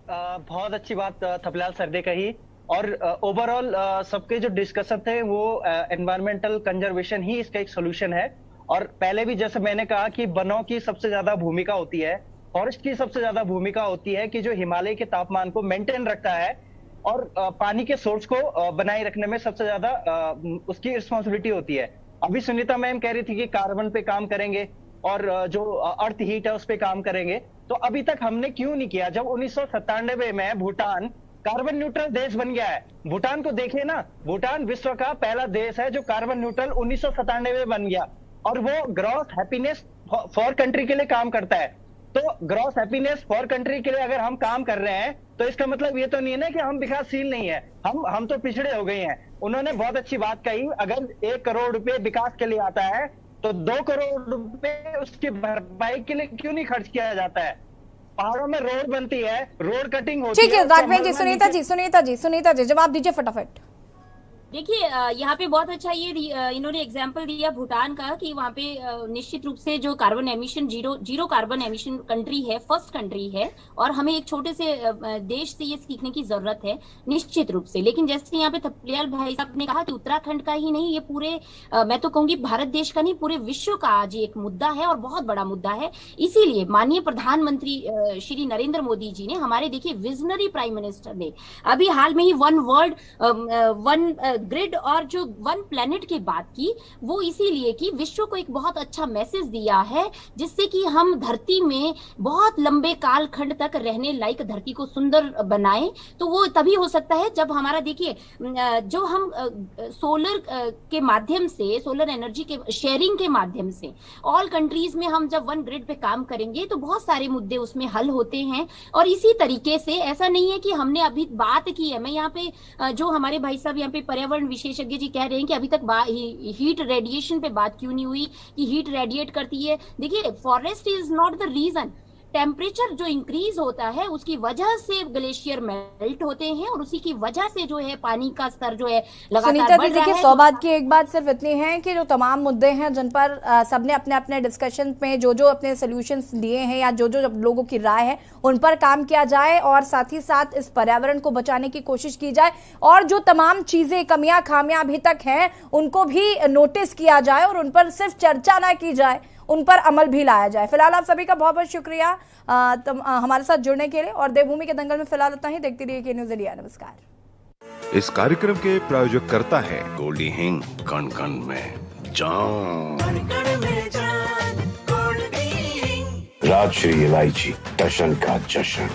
बहुत अच्छी बात थपलियाल सर ने कही, और ओवरऑल सबके जो डिस्कशन थे वो एनवायरमेंटल कंजर्वेशन ही इसका एक सोल्यूशन है। और पहले भी जैसे मैंने कहा कि वनों की सबसे ज्यादा भूमिका होती है, फॉरेस्ट की सबसे ज्यादा भूमिका होती है कि जो हिमालय के तापमान को मेंटेन रखता है और पानी के सोर्स को बनाए रखने में सबसे ज्यादा उसकी रिस्पॉन्सिबिलिटी होती है। अभी सुनीता मैम कह रही थी कि कार्बन पे काम करेंगे और जो अर्थ हीट है उस पे काम करेंगे, तो अभी तक हमने क्यों नहीं किया? जब 1997 में भूटान कार्बन न्यूट्रल देश बन गया है, भूटान को देखिए ना, भूटान विश्व का पहला देश है जो कार्बन न्यूट्रल 1997 में बन गया, और वो ग्रॉस हैप्पीनेस फॉर कंट्री के लिए काम करता है। तो ग्रॉस हैप्पीनेस फॉर कंट्री के लिए अगर हम काम कर रहे हैं तो इसका मतलब ये तो नहीं है ना कि हम विकासशील नहीं है, हम तो पिछड़े हो गए हैं। उन्होंने बहुत अच्छी बात कही, अगर 1 करोड़ रुपए विकास के लिए आता है तो 2 करोड़ रुपए उसकी भरपाई के लिए क्यों नहीं खर्च किया जाता है? पहाड़ों में रोड बनती है, रोड कटिंग होती है। ठीक है राघवेंद्र जी, सुनीता जी जवाब दीजिए फटाफट। देखिए यहाँ पे बहुत अच्छा ये इन्होंने एग्जाम्पल दिया भूटान का कि वहाँ पे निश्चित रूप से जो carbon emission zero carbon emission country है, फर्स्ट कंट्री है, और हमें एक छोटे से देश से ये सीखने की जरूरत है निश्चित रूप से। लेकिन जैसे यहाँ पे थपलियाल भाई साहब ने कहा कि उत्तराखंड का ही नहीं, ये पूरे मैं तो कहूंगी भारत देश का नहीं, पूरे विश्व का आज एक मुद्दा है और बहुत बड़ा मुद्दा है। इसीलिए माननीय प्रधानमंत्री श्री नरेंद्र मोदी जी ने, हमारे देखिए विजनरी प्राइम मिनिस्टर ने अभी हाल में ही वन वर्ल्ड वन ग्रिड और जो वन प्लेनेट की बात की, वो इसीलिए कि विश्व को एक बहुत अच्छा मैसेज दिया है जिससे कि हम धरती में बहुत लंबे कालखंड तक रहने लायक धरती को सुंदर बनाएं। तो वो तभी हो सकता है जब हमारा देखिए जो हम सोलर के माध्यम से, सोलर एनर्जी के शेयरिंग के माध्यम से ऑल कंट्रीज में हम जब वन ग्रिड पे काम करेंगे तो बहुत सारे मुद्दे उसमें हल होते हैं। और इसी तरीके से ऐसा नहीं है कि हमने अभी बात की है, मैं यहाँ पे जो हमारे भाई साहब यहाँ पे पर्यावरण विशेषज्ञ जी कह रहे हैं कि अभी तक हीट रेडिएशन पे बात क्यों नहीं हुई कि हीट रेडिएट करती है। देखिए forest is not the reason, temperature जो इंक्रीज होता है उसकी वजह से ग्लेशियर मेल्ट होते हैं और उसी की वजह से जो है पानी का स्तर जो है लगातार बढ़ रहा है। सौ बात की एक बात सिर्फ इतनी है कि जो तमाम मुद्दे हैं जिन पर सबने अपने अपने डिस्कशन में जो अपने सोल्यूशंस दिए हैं या जो लोगों की राय है उन पर काम किया जाए और साथ ही साथ इस पर्यावरण को बचाने की कोशिश की जाए और जो तमाम चीजें कमियां खामियां अभी तक हैं उनको भी नोटिस किया जाए और उन पर सिर्फ चर्चा ना की जाए, उन पर अमल भी लाया जाए। फिलहाल आप सभी का बहुत बहुत शुक्रिया हमारे साथ जुड़ने के लिए। और देवभूमि के दंगल में फिलहाल इतना ही। देखते रहिए के न्यूज़ इंडिया। नमस्कार। इस कार्यक्रम के प्रायोजक करता है गोल्डी हिंग, कण कण में जान, राजश्री इलायची, टशन का जश्न।